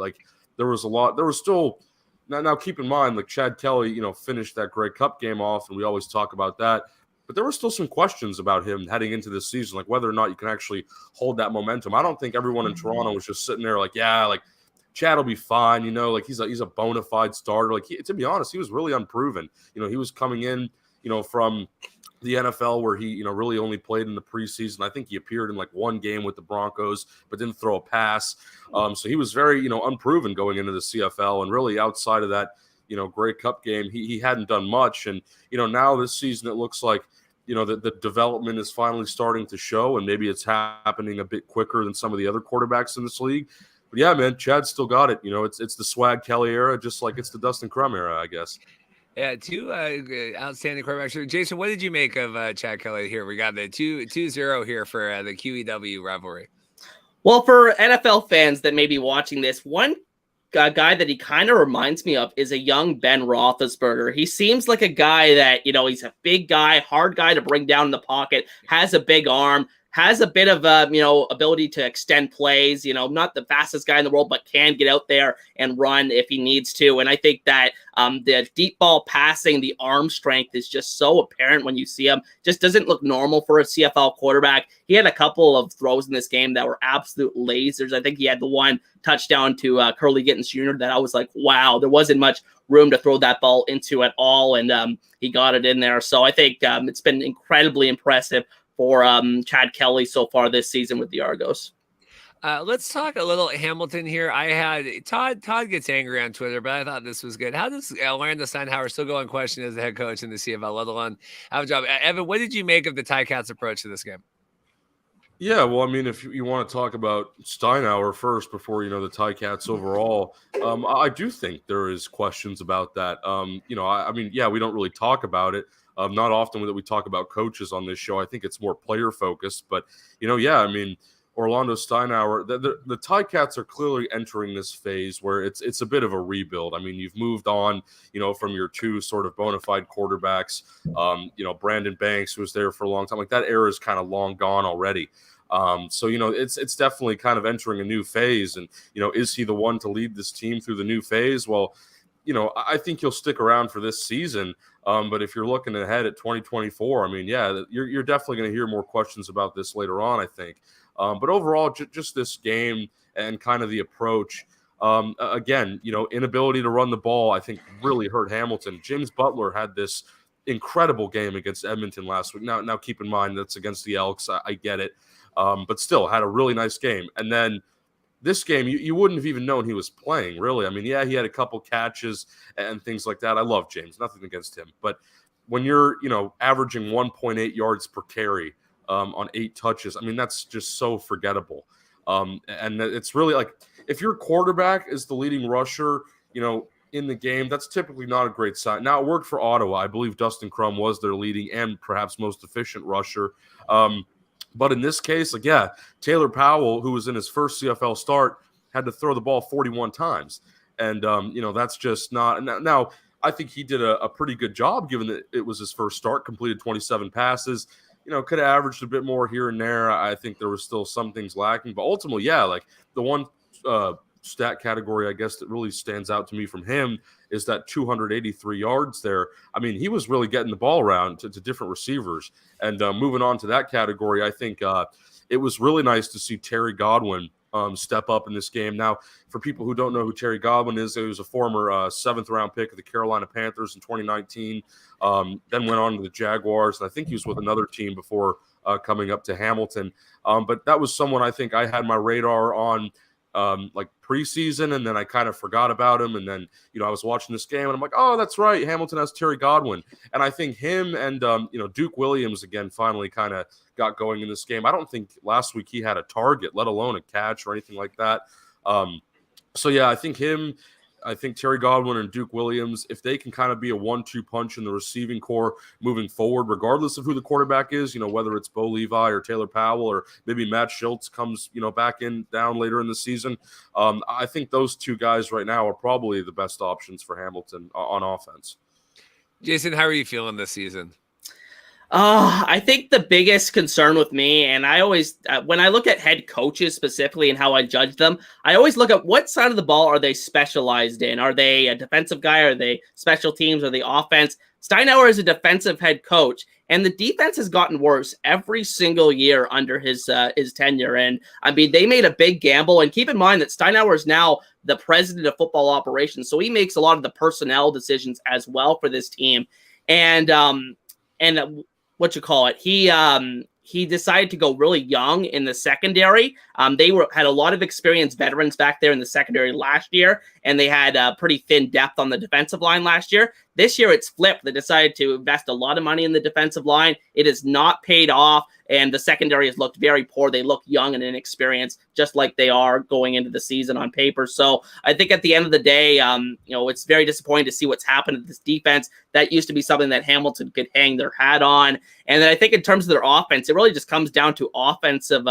There was still now keep in mind, like Chad Kelly, finished that Grey Cup game off, and we always talk about that. But there were still some questions about him heading into this season, like whether or not you can actually hold that momentum. I don't think everyone in Toronto was just sitting there like, yeah, like Chad will be fine, he's a bona fide starter. Like, to be honest, he was really unproven. He was coming in, from the NFL where he, really only played in the preseason. I think he appeared in like one game with the Broncos, but didn't throw a pass. So he was very, unproven going into the CFL, and really outside of that, Grey Cup game, he hadn't done much. And, now this season, it looks like, the development is finally starting to show, and maybe it's happening a bit quicker than some of the other quarterbacks in this league. But yeah, man, Chad's still got it. It's the Swag Kelly era, just like it's the Dustin Crum era, I guess. Yeah, two outstanding quarterbacks. Jason, what did you make of Chad Kelly here? We got the 2-0 here for the QEW rivalry. Well, for NFL fans that may be watching this, one guy that he kind of reminds me of is a young Ben Roethlisberger. He seems like a guy that, he's a big guy, hard guy to bring down in the pocket, has a big arm, has a bit of ability to extend plays, not the fastest guy in the world, but can get out there and run if he needs to. And I think that the deep ball passing, the arm strength is just so apparent when you see him. Just doesn't look normal for a CFL quarterback. He had a couple of throws in this game that were absolute lasers. I think he had the one touchdown to Curly Gittens Jr. that I was like, wow, there wasn't much room to throw that ball into at all. And he got it in there. So I think it's been incredibly impressive for Chad Kelly so far this season with the Argos. Let's talk a little Hamilton here. I had Todd gets angry on Twitter, but I thought this was good. How does Orlando Steinhauer still go unquestioned as the head coach in the CFL, let alone have a job? Evan, what did you make of the Ticats' approach to this game? Yeah, well, I mean, if you want to talk about Steinhauer first before, the Ticats overall, I do think there is questions about that. I mean, yeah, we don't really talk about it. Not often that we talk about coaches on this show. I think it's more player focused, but yeah, I mean, Orlando Steinhauer, the Ticats are clearly entering this phase where it's a bit of a rebuild. I mean, you've moved on, from your two sort of bona fide quarterbacks. Brandon Banks, who was there for a long time, like that era is kind of long gone already. So it's definitely kind of entering a new phase, and is he the one to lead this team through the new phase? Well, I think he'll stick around for this season. But if you're looking ahead at 2024, I mean, yeah, you're definitely going to hear more questions about this later on, I think. But overall, just this game and kind of the approach, again, inability to run the ball, I think really hurt Hamilton. James Butler had this incredible game against Edmonton last week. Now keep in mind that's against the Elks. I get it. But still had a really nice game. And then this game, you wouldn't have even known he was playing, really. I mean, yeah, he had a couple catches and things like that. I love James, nothing against him. But when you're, averaging 1.8 yards per carry on 8 touches, I mean, that's just so forgettable. And it's really like if your quarterback is the leading rusher, in the game, that's typically not a great sign. Now, it worked for Ottawa. I believe Dustin Crum was their leading and perhaps most efficient rusher. But in this case, Taylor Powell, who was in his first CFL start, had to throw the ball 41 times. And, that's just not – now, I think he did a pretty good job given that it was his first start, completed 27 passes. Could have averaged a bit more here and there. I think there was still some things lacking. But ultimately, the one stat category, I guess, that really stands out to me from him is that 283 yards there. I mean, he was really getting the ball around to different receivers. And moving on to that category, I think it was really nice to see Terry Godwin step up in this game. Now, for people who don't know who Terry Godwin is, he was a former 7th-round pick of the Carolina Panthers in 2019, then went on to the Jaguars, and I think he was with another team before coming up to Hamilton. But that was someone I think I had my radar on preseason, and then I kind of forgot about him. And then, I was watching this game and I'm like, oh, that's right. Hamilton has Terry Godwin. And I think him and, Duke Williams again, finally kind of got going in this game. I don't think last week he had a target, let alone a catch or anything like that. I think Terry Godwin and Duke Williams, if they can kind of be a 1-2 punch in the receiving core moving forward, regardless of who the quarterback is, whether it's Bo Levi or Taylor Powell or maybe Matt Schultz comes, back down later in the season. I think those two guys right now are probably the best options for Hamilton on offense. Jason, how are you feeling this season? I think the biggest concern with me, and I always, when I look at head coaches specifically and how I judge them, I always look at what side of the ball are they specialized in? Are they a defensive guy? Are they special teams? Are they offense? Steinhauer is a defensive head coach, and the defense has gotten worse every single year under his tenure. And I mean, they made a big gamble. And keep in mind that Steinhauer is now the president of football operations, so he makes a lot of the personnel decisions as well for this team. And he decided to go really young in the secondary. They had a lot of experienced veterans back there in the secondary last year, and they had a pretty thin depth on the defensive line last year. This year it's flipped. They decided to invest a lot of money in the defensive line. It has not paid off, and the secondary has looked very poor. They look young and inexperienced, just like they are going into the season on paper. So I think at the end of the day, it's very disappointing to see what's happened to this defense. That used to be something that Hamilton could hang their hat on. And then I think in terms of their offense, it really just comes down to offensive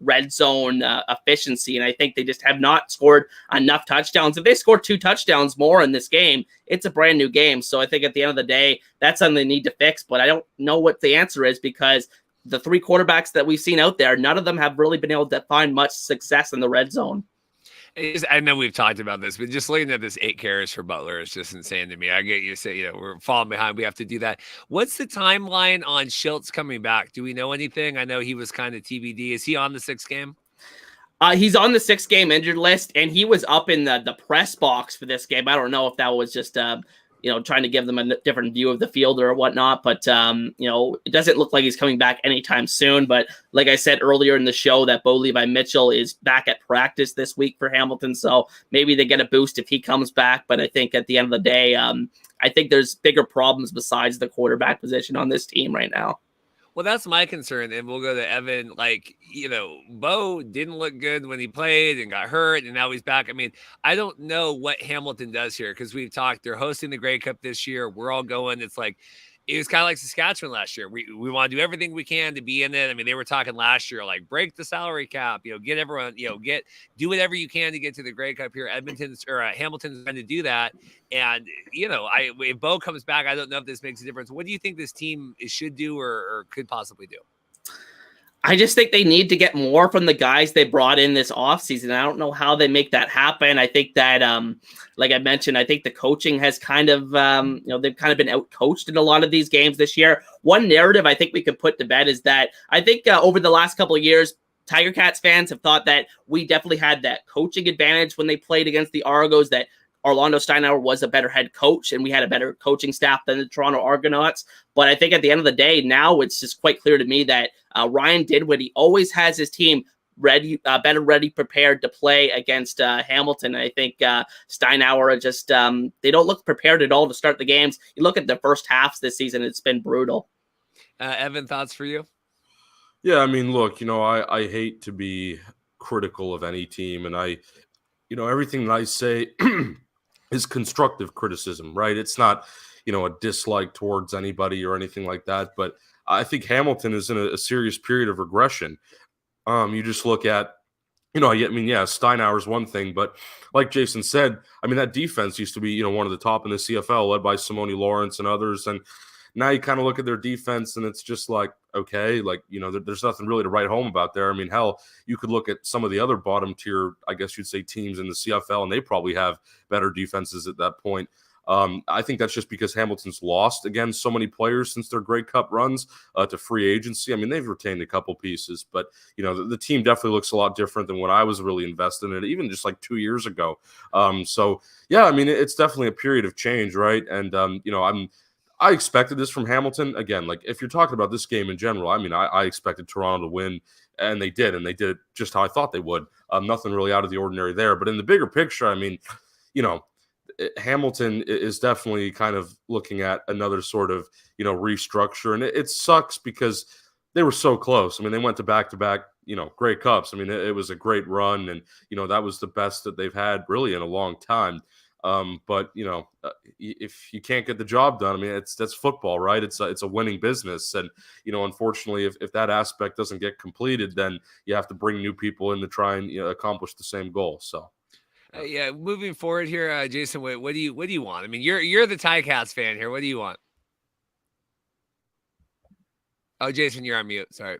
red zone efficiency. And I think they just have not scored enough touchdowns. If they score 2 touchdowns more in this game, it's a brand new game. So I think at the end of the day, that's something they need to fix. But I don't know what the answer is, because the 3 quarterbacks that we've seen out there, none of them have really been able to find much success in the red zone. I know we've talked about this, but just looking at this 8 carries for Butler is just insane to me. I get you say, we're falling behind. We have to do that. What's the timeline on Schultz coming back? Do we know anything? I know he was kind of TBD. Is he on the 6th game? He's on the 6-game injured list, and he was up in the press box for this game. I don't know if that was just trying to give them a different view of the field or whatnot. But, it doesn't look like he's coming back anytime soon. But like I said earlier in the show, that Bo Levi Mitchell is back at practice this week for Hamilton. So maybe they get a boost if he comes back. But I think at the end of the day, I think there's bigger problems besides the quarterback position on this team right now. Well, that's my concern. And we'll go to Evan. Bo didn't look good when he played and got hurt, and now he's back. I mean, I don't know what Hamilton does here, because we've talked, they're hosting the Grey Cup this year. We're all going. It was kind of like Saskatchewan last year. We want to do everything we can to be in it. I mean, they were talking last year, break the salary cap, get everyone, do whatever you can to get to the Grey Cup here. Hamilton's trying to do that. And, if Bo comes back, I don't know if this makes a difference. What do you think this team should do or could possibly do? I just think they need to get more from the guys they brought in this offseason. I don't know how they make that happen. I think that, like I mentioned, I think the coaching has kind of, they've kind of been out-coached in a lot of these games this year. One narrative I think we could put to bed is that I think over the last couple of years, Tiger Cats fans have thought that we definitely had that coaching advantage when they played against the Argos, that Orlando Steinauer was a better head coach and we had a better coaching staff than the Toronto Argonauts. But I think at the end of the day, now it's just quite clear to me that Ryan did what he always has his team ready, prepared to play against Hamilton. And I think Steinauer just, they don't look prepared at all to start the games. You look at the first halves this season, it's been brutal. Evan, thoughts for you? Yeah, I mean, look, I hate to be critical of any team, and everything that I say is constructive criticism, right? It's not, a dislike towards anybody or anything like that. But I think Hamilton is in a serious period of regression. You just look at, Steinauer's one thing, but like Jason said, I mean, that defense used to be, one of the top in the CFL, led by Simone Lawrence and others. And now you kind of look at their defense and it's just okay, there's nothing really to write home about there. I mean, hell, you could look at some of the other bottom tier, I guess you'd say, teams in the CFL, and they probably have better defenses at that point. I think that's just because Hamilton's lost, again, so many players since their Grey Cup runs to free agency. I mean, they've retained a couple pieces, but, the team definitely looks a lot different than when I was really invested in it, even just 2 years ago. Yeah, I mean, it's definitely a period of change, right? And, I expected this from Hamilton. Again, if you're talking about this game in general, I mean, I expected Toronto to win, and they did it just how I thought they would. Nothing really out of the ordinary there. But in the bigger picture, I mean, Hamilton is definitely kind of looking at another sort of, restructure. And it sucks because they were so close. I mean, they went to back-to-back, Grey Cups. I mean, it was a great run, and, that was the best that they've had really in a long time. But if you can't get the job done, I mean, that's football, right? It's a winning business. And, unfortunately, if that aspect doesn't get completed, then you have to bring new people in to try and accomplish the same goal. So. Yeah, moving forward here, Jason, what do you want? I mean, you're the Ticats fan here. What do you want? Oh, Jason, you're on mute. Sorry.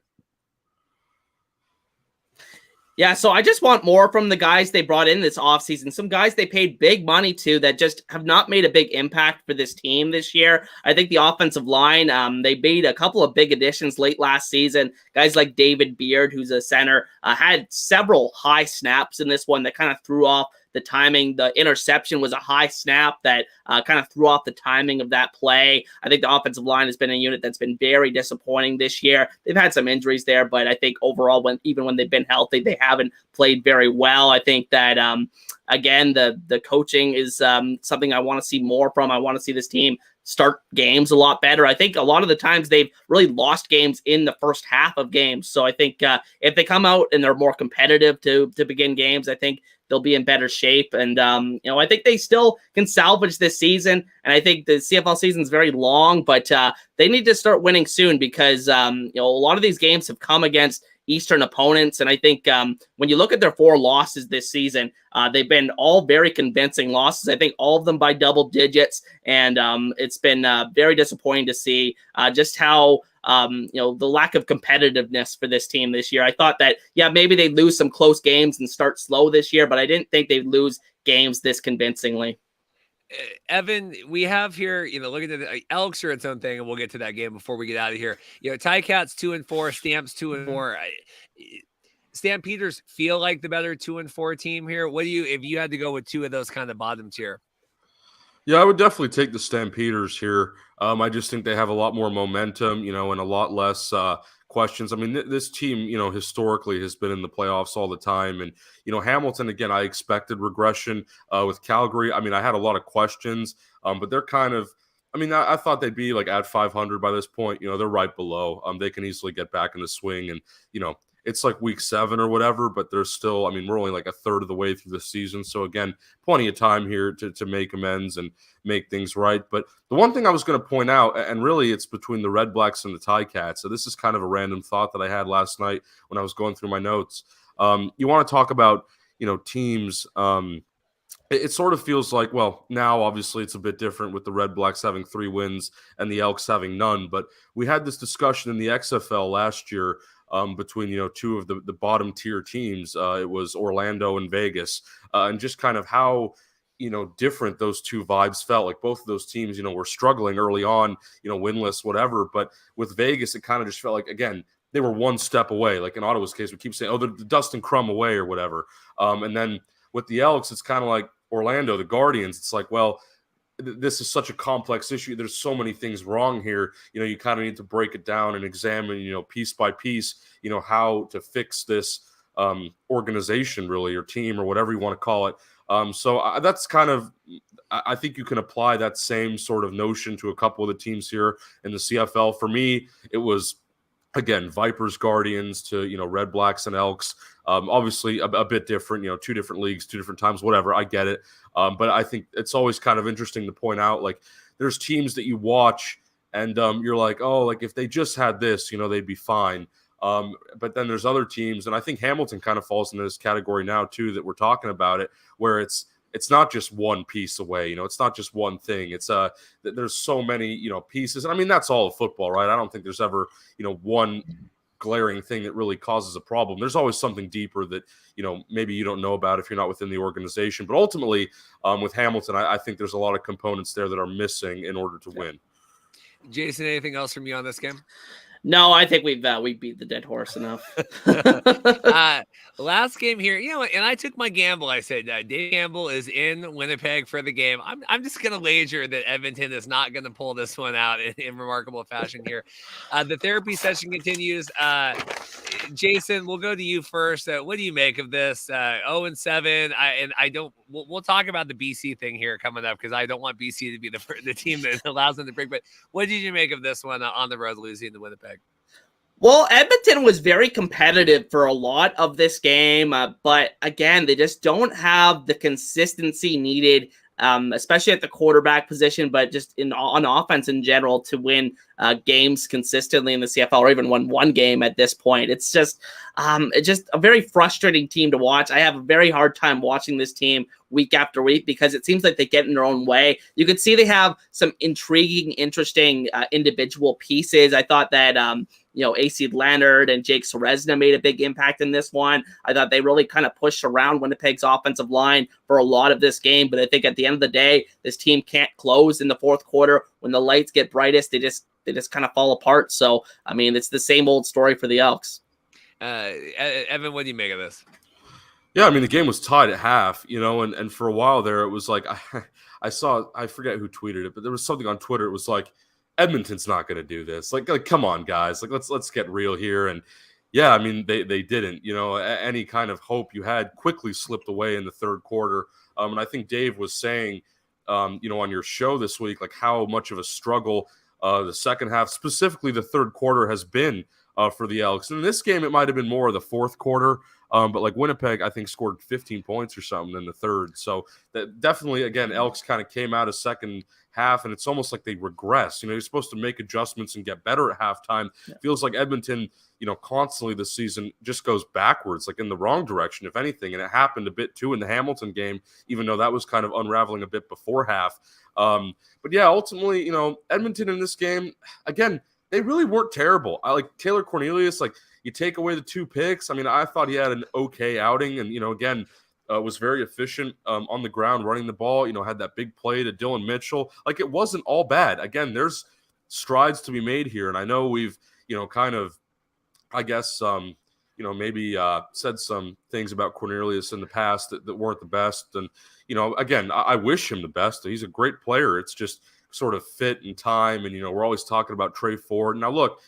Yeah, so I just want more from the guys they brought in this offseason. Some guys they paid big money to that just have not made a big impact for this team this year. I think the offensive line, they made a couple of big additions late last season. Guys like David Beard, who's a center, had several high snaps in this one that kind of threw off the timing. The interception was a high snap that kind of threw off the timing of that play. I think the offensive line has been a unit that's been very disappointing this year. They've had some injuries there, but I think overall, even when they've been healthy, they haven't played very well. I think that, again, the coaching is something I want to see more from. I want to see this team start games a lot better. I think a lot of the times they've really lost games in the first half of games. So I think if they come out and they're more competitive to begin games, I think they'll be in better shape. And, I think they still can salvage this season. And I think the CFL season is very long, but they need to start winning soon because, a lot of these games have come against Eastern opponents. And I think when you look at their 4 losses this season, they've been all very convincing losses. I think all of them by double digits. And it's been very disappointing to see just how, the lack of competitiveness for this team this year. I thought that, maybe they'd lose some close games and start slow this year, but I didn't think they'd lose games this convincingly. Evan, we have here, look at the Elks are its own thing, and we'll get to that game before we get out of here. Ticats 2-4, Stamps 2-4. Stampeders feel like the better 2-4 team here. What do you, if you had to go with 2 of those kind of bottom tier? Yeah, I would definitely take the Stampeders here. I just think they have a lot more momentum, and a lot less questions. I mean, this team, historically has been in the playoffs all the time. And, Hamilton, again, I expected regression with Calgary. I mean, I had a lot of questions, but they're kind of, I thought they'd be like at 500 by this point. They're right below. They can easily get back in the swing. And, it's like week 7 or whatever, but there's still, we're only like a third of the way through the season. So again, plenty of time here to make amends and make things right. But the one thing I was going to point out, and really it's between the REDBLACKS and the Ticats. So this is kind of a random thought that I had last night when I was going through my notes. You want to talk about, teams. It sort of feels like, well, now obviously it's a bit different with the REDBLACKS having 3 wins and the Elks having none. But we had this discussion in the XFL last year between, 2 of the bottom tier teams. It was Orlando and Vegas, and just kind of how, different those 2 vibes felt. Like both of those teams, were struggling early on, winless, whatever. But with Vegas, it kind of just felt like, again, they were one step away. Like in Ottawa's case, we keep saying, oh, the Dustin Crum away or whatever. And then with the Elks, it's kind of like Orlando, the Guardians. It's like, well, this is such a complex issue. There's so many things wrong here. You kind of need to break it down and examine, piece by piece, how to fix this organization, really, or team, or whatever you want to call it. So that's kind of, I think you can apply that same sort of notion to a couple of the teams here in the CFL. For me, it was, again, Vipers, Guardians to, REDBLACKS and Elks. Obviously a bit different, 2 different leagues, 2 different times, whatever. I get it. But I think it's always kind of interesting to point out, like, there's teams that you watch and you're like, oh, like if they just had this, they'd be fine. But then there's other teams, and I think Hamilton kind of falls into this category now too, that we're talking about it, where it's not just one piece away, it's not just one thing. It's there's so many, pieces. And that's all of football, right? I don't think there's ever, one glaring thing that really causes a problem. There's always something deeper that, maybe you don't know about if you're not within the organization. But ultimately, with Hamilton, I think there's a lot of components there that are missing in order to win. Jason, anything else from you on this game? No, I think we beat the dead horse enough. Last game here, and I took my gamble. I said Dave Campbell is in Winnipeg for the game. I'm just going to wager that Edmonton is not going to pull this one out in remarkable fashion here. The therapy session continues. Jason, we'll go to you first. What do you make of this? 0-7. We'll talk about the BC thing here coming up because I don't want BC to be the team that allows them to break. But what did you make of this one on the road losing to Winnipeg? Well, Edmonton was very competitive for a lot of this game, but again, they just don't have the consistency needed, especially at the quarterback position, but just on offense in general to win games consistently in the CFL, or even won one game at this point. It's just a very frustrating team to watch. I have a very hard time watching this team week after week because it seems like they get in their own way. You could see they have some intriguing, interesting individual pieces. I thought that AC Leonard and Jake Seresna made a big impact in this one. I thought they really kind of pushed around Winnipeg's offensive line for a lot of this game. But I think at the end of the day, this team can't close in the fourth quarter. When the lights get brightest, they just kind of fall apart. So, it's the same old story for the Elks. Evan, what do you make of this? Yeah, I mean, the game was tied at half, and for a while there, it was like I forget who tweeted it, but there was something on Twitter. It was like, Edmonton's not going to do this. Like, come on, guys. Like, let's get real here. And yeah, I mean, they didn't. Any kind of hope you had quickly slipped away in the third quarter. And I think Dave was saying, on your show this week, like how much of a struggle the second half, specifically the third quarter, has been for the Elks. And in this game, it might have been more of the fourth quarter. But like Winnipeg, I think, scored 15 points or something in the third. So that definitely, again, Elks kind of came out of second half, and it's almost like they regress. You're supposed to make adjustments and get better at halftime. Yeah. Feels like Edmonton, constantly this season just goes backwards, like in the wrong direction, if anything. And it happened a bit too in the Hamilton game, even though that was kind of unraveling a bit before half. But yeah, ultimately, Edmonton in this game, again, they really weren't terrible. I like Taylor Cornelius, like, you take away the 2 picks. I mean, I thought he had an okay outing and, again, was very efficient on the ground running the ball, had that big play to Dylan Mitchell. Like, it wasn't all bad. Again, there's strides to be made here. And I know we've, kind of, I guess, maybe said some things about Cornelius in the past that weren't the best. And, again, I wish him the best. He's a great player. It's just sort of fit and time. And, we're always talking about Trey Ford. Now, look,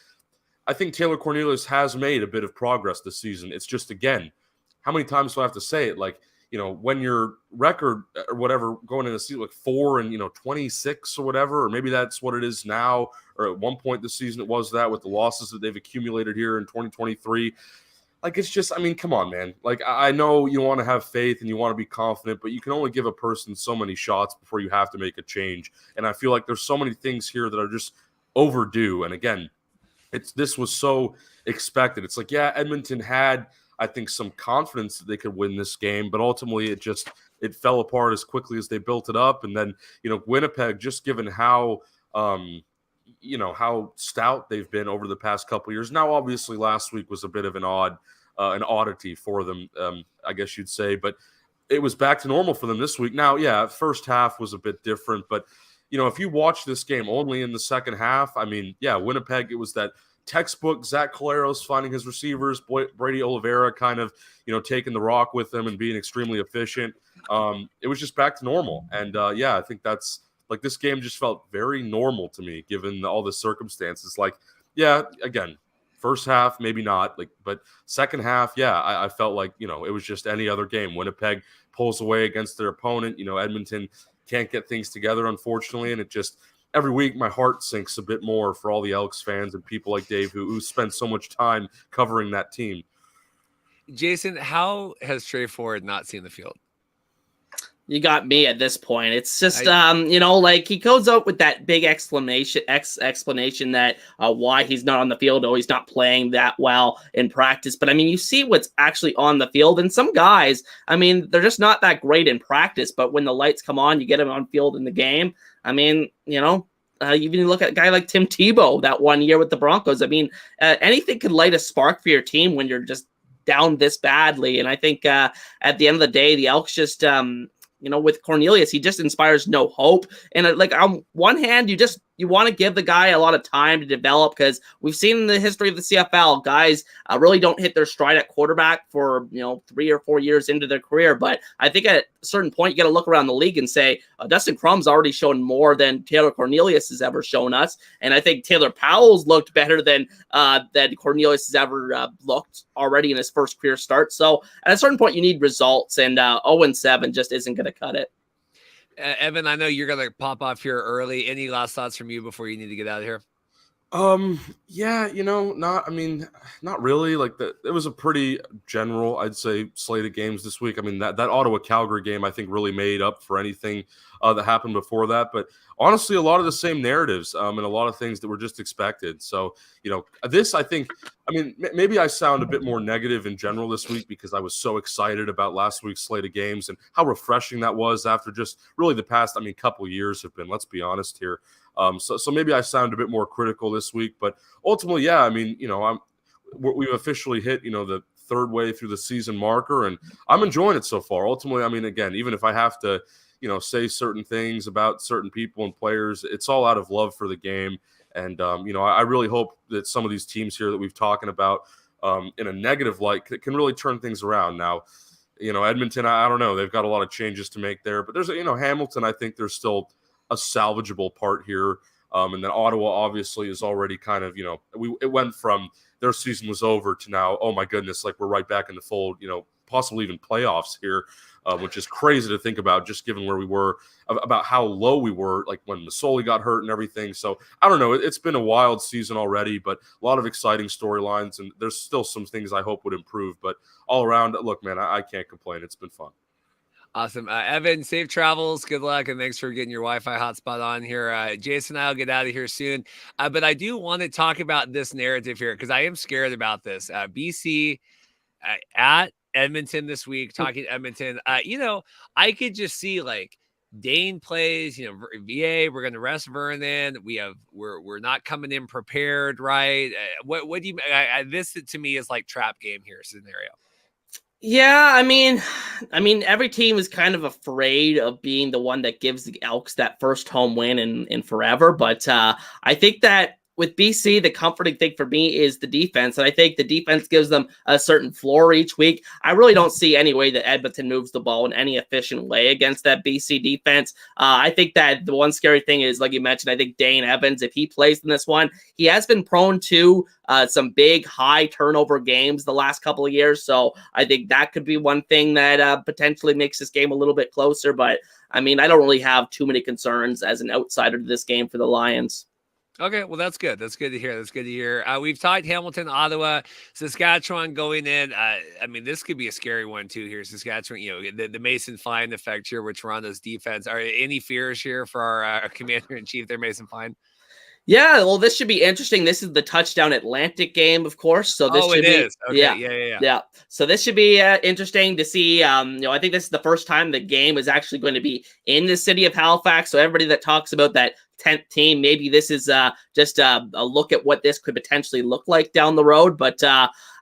I think Taylor Cornelius has made a bit of progress this season. It's just, again, how many times do I have to say it? Like, when your record or whatever going in the season, like 4-26 or whatever, or maybe that's what it is now, or at one point this season it was that with the losses that they've accumulated here in 2023. Like, it's just, I mean, come on, man. Like, I know you want to have faith and you want to be confident, but you can only give a person so many shots before you have to make a change. And I feel like there's so many things here that are just overdue. And again, this was so expected. It's like, yeah, Edmonton had, I think, some confidence that they could win this game, but ultimately it fell apart as quickly as they built it up. And then, Winnipeg, just given how, how stout they've been over the past couple of years. Now, obviously, last week was a bit of an oddity for them, I guess you'd say, but it was back to normal for them this week. Now, yeah, first half was a bit different, but if you watch this game only in the second half, I mean, yeah, Winnipeg, it was that textbook Zach Collaros finding his receivers, Brady Oliveira kind of, taking the rock with them and being extremely efficient. It was just back to normal. And, yeah, I think that's like this game just felt very normal to me given all the circumstances. Like, yeah, again, first half, maybe not, but second half, yeah, I felt like, it was just any other game. Winnipeg pulls away against their opponent. Edmonton can't get things together, unfortunately, and it just every week my heart sinks a bit more for all the Elks fans and people like Dave who spend so much time covering that team. Jason, how has Trey Ford not seen the field? You got me at this point. It's just, like he goes out with that big explanation that why he's not on the field or he's not playing that well in practice. But I mean, you see what's actually on the field, and some guys, I mean, they're just not that great in practice. But when the lights come on, you get them on field in the game. I mean, even look at a guy like Tim Tebow that 1 year with the Broncos. I mean, anything could light a spark for your team when you're just down this badly. And I think at the end of the day, the Elks just with Cornelius, he just inspires no hope. And like on one hand, you want to give the guy a lot of time to develop, because we've seen in the history of the CFL, guys really don't hit their stride at quarterback for 3 or 4 years into their career. But I think at a certain point, you got to look around the league and say Dustin Crum's already shown more than Taylor Cornelius has ever shown us, and I think Taylor Powell's looked better than Cornelius has ever looked already in his first career start. So at a certain point, you need results, and 0-7 just isn't going to cut it. Evan, I know you're going to pop off here early. Any last thoughts from you before you need to get out of here? Yeah, not really. Like it was a pretty general, I'd say, slate of games this week. I mean, that Ottawa Calgary game, I think, really made up for anything that happened before that. But honestly, a lot of the same narratives and a lot of things that were just expected. So, this, I think, I mean, maybe I sound a bit more negative in general this week because I was so excited about last week's slate of games and how refreshing that was after just really the past, couple of years have been, let's be honest here. So maybe I sound a bit more critical this week, but ultimately, yeah, I mean, we've officially hit, the third way through the season marker, and I'm enjoying it so far. Ultimately, I mean, again, even if I have to, say certain things about certain people and players, it's all out of love for the game. And, I really hope that some of these teams here that we've talking about in a negative light can really turn things around. Now, Edmonton, I don't know. They've got a lot of changes to make there. But there's, Hamilton, I think there's still a salvageable part here. And then Ottawa obviously is already kind of, it went from their season was over to now, oh my goodness, like we're right back in the fold, possibly even playoffs here, which is crazy to think about, just given where we were, about how low we were, like when Masoli got hurt and everything. So I don't know. It's been a wild season already, but a lot of exciting storylines, and there's still some things I hope would improve. But all around, look, man, I can't complain. It's been fun. Awesome. Evan, safe travels. Good luck. And thanks for getting your Wi-Fi hotspot on here. Jason and I will get out of here soon. But I do want to talk about this narrative here because I am scared about this. BC at Edmonton this week, talking Edmonton. I could just see like Dane plays, VA, we're going to rest Vernon. We're not coming in prepared, right? What do you, this to me is like trap game here scenario. Yeah, I mean, every team is kind of afraid of being the one that gives the Elks that first home win in forever. But I think that with BC, the comforting thing for me is the defense. And I think the defense gives them a certain floor each week. I really don't see any way that Edmonton moves the ball in any efficient way against that BC defense. I think that the one scary thing is, like you mentioned, I think Dane Evans, if he plays in this one, he has been prone to some big high turnover games the last couple of years. So I think that could be one thing that potentially makes this game a little bit closer. But I don't really have too many concerns as an outsider to this game for the Lions. Okay, well, that's good. That's good to hear. We've talked Hamilton, Ottawa, Saskatchewan going in. This could be a scary one too here. Saskatchewan, the Mason Fine effect here with Toronto's defense. Are any fears here for our commander-in-chief there, Mason Fine? Yeah, well, this should be interesting. This is the Touchdown Atlantic game, of course. So this should be, Okay. Yeah. So this should be interesting to see. I think this is the first time the game is actually going to be in the city of Halifax. So everybody that talks about that 10th team, maybe this is just a look at what this could potentially look like down the road. But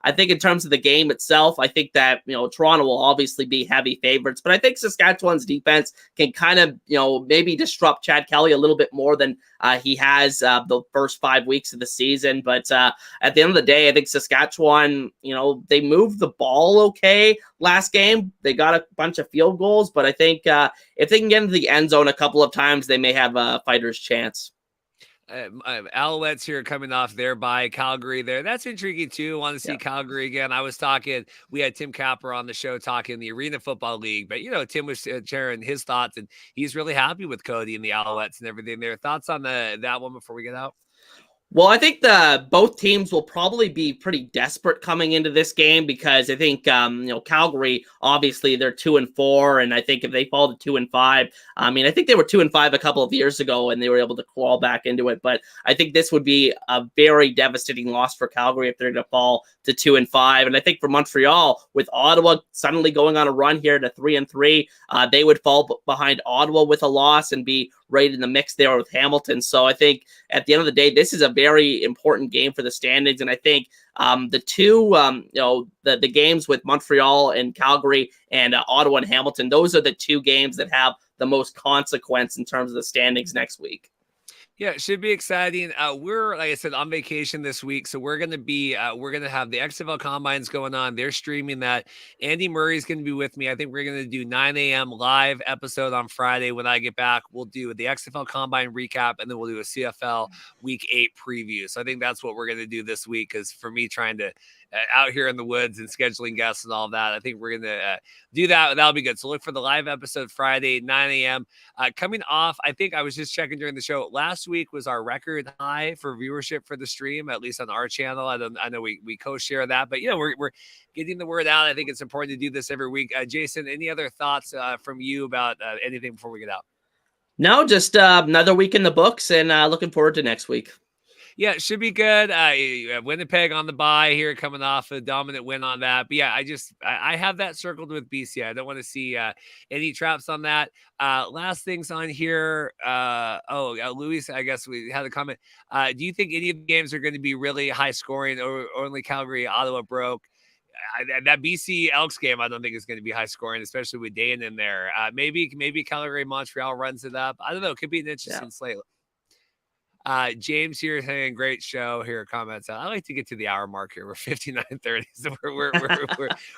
I think in terms of the game itself, I think that, Toronto will obviously be heavy favorites, but I think Saskatchewan's defense can kind of, maybe disrupt Chad Kelly a little bit more than he has the first 5 weeks of the season. But at the end of the day, I think Saskatchewan, they moved the ball okay last game. They got a bunch of field goals, but I think if they can get into the end zone a couple of times, they may have a fighter's chance. Alouettes here coming off their bye, Calgary there. That's intriguing too. Want to see Calgary again. We had Tim Capper on the show talking the Arena Football League, but Tim was sharing his thoughts and he's really happy with Cody and the Alouettes and everything there. Thoughts on that one before we get out? Well, I think both teams will probably be pretty desperate coming into this game because I think Calgary, obviously they're 2-4, and I think if they fall to 2-5, I think they were 2-5 a couple of years ago and they were able to crawl back into it. But I think this would be a very devastating loss for Calgary if they're going to fall to 2-5. And I think for Montreal, with Ottawa suddenly going on a run here to 3-3, they would fall behind Ottawa with a loss and be right in the mix there with Hamilton. So I think at the end of the day, this is a very important game for the standings. And I think the two, the games with Montreal and Calgary and Ottawa and Hamilton, those are the two games that have the most consequence in terms of the standings next week. Yeah, it should be exciting. We're, like I said, on vacation this week, so we're going to have the XFL Combines going on. They're streaming that. Andy Murray's going to be with me. I think we're going to do 9 a.m. live episode on Friday. When I get back, we'll do the XFL Combine recap, and then we'll do a CFL Week 8 preview. So I think that's what we're going to do this week, because for me, trying to out here in the woods and scheduling guests and all that, I think we're going to do that. That'll be good. So look for the live episode Friday, 9 a.m. Coming off, I think I was just checking during the show. Last week was our record high for viewership for the stream, at least on our channel. I know we co-share that, but we're getting the word out. I think it's important to do this every week. Jason, any other thoughts from you about anything before we get out? No, just another week in the books, and looking forward to next week. Yeah, it should be good. Winnipeg on the bye here, coming off a dominant win on that. But yeah, I have that circled with BC. I don't want to see any traps on that. Last things on here. Luis, I guess we had a comment. Do you think any of the games are going to be really high scoring, or only Calgary, Ottawa broke? That BC Elks game, I don't think is going to be high scoring, especially with Dane in there. Maybe Calgary, Montreal runs it up. I don't know. It could be an interesting slate. James here saying great show. Here comments. I like to get to the hour mark here. We're 59:30, so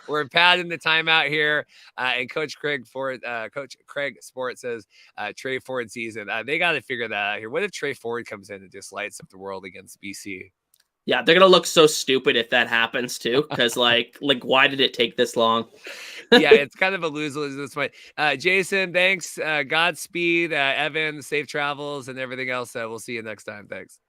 we're padding the time out here. And Coach Craig Sport says Trey Ford season. They got to figure that out here. What if Trey Ford comes in and just lights up the world against BC? Yeah, they're gonna look so stupid if that happens too. Because like why did it take this long? Yeah, it's kind of a lose-lose this way. Jason, thanks. Godspeed. Evan, safe travels and everything else. We'll see you next time. Thanks.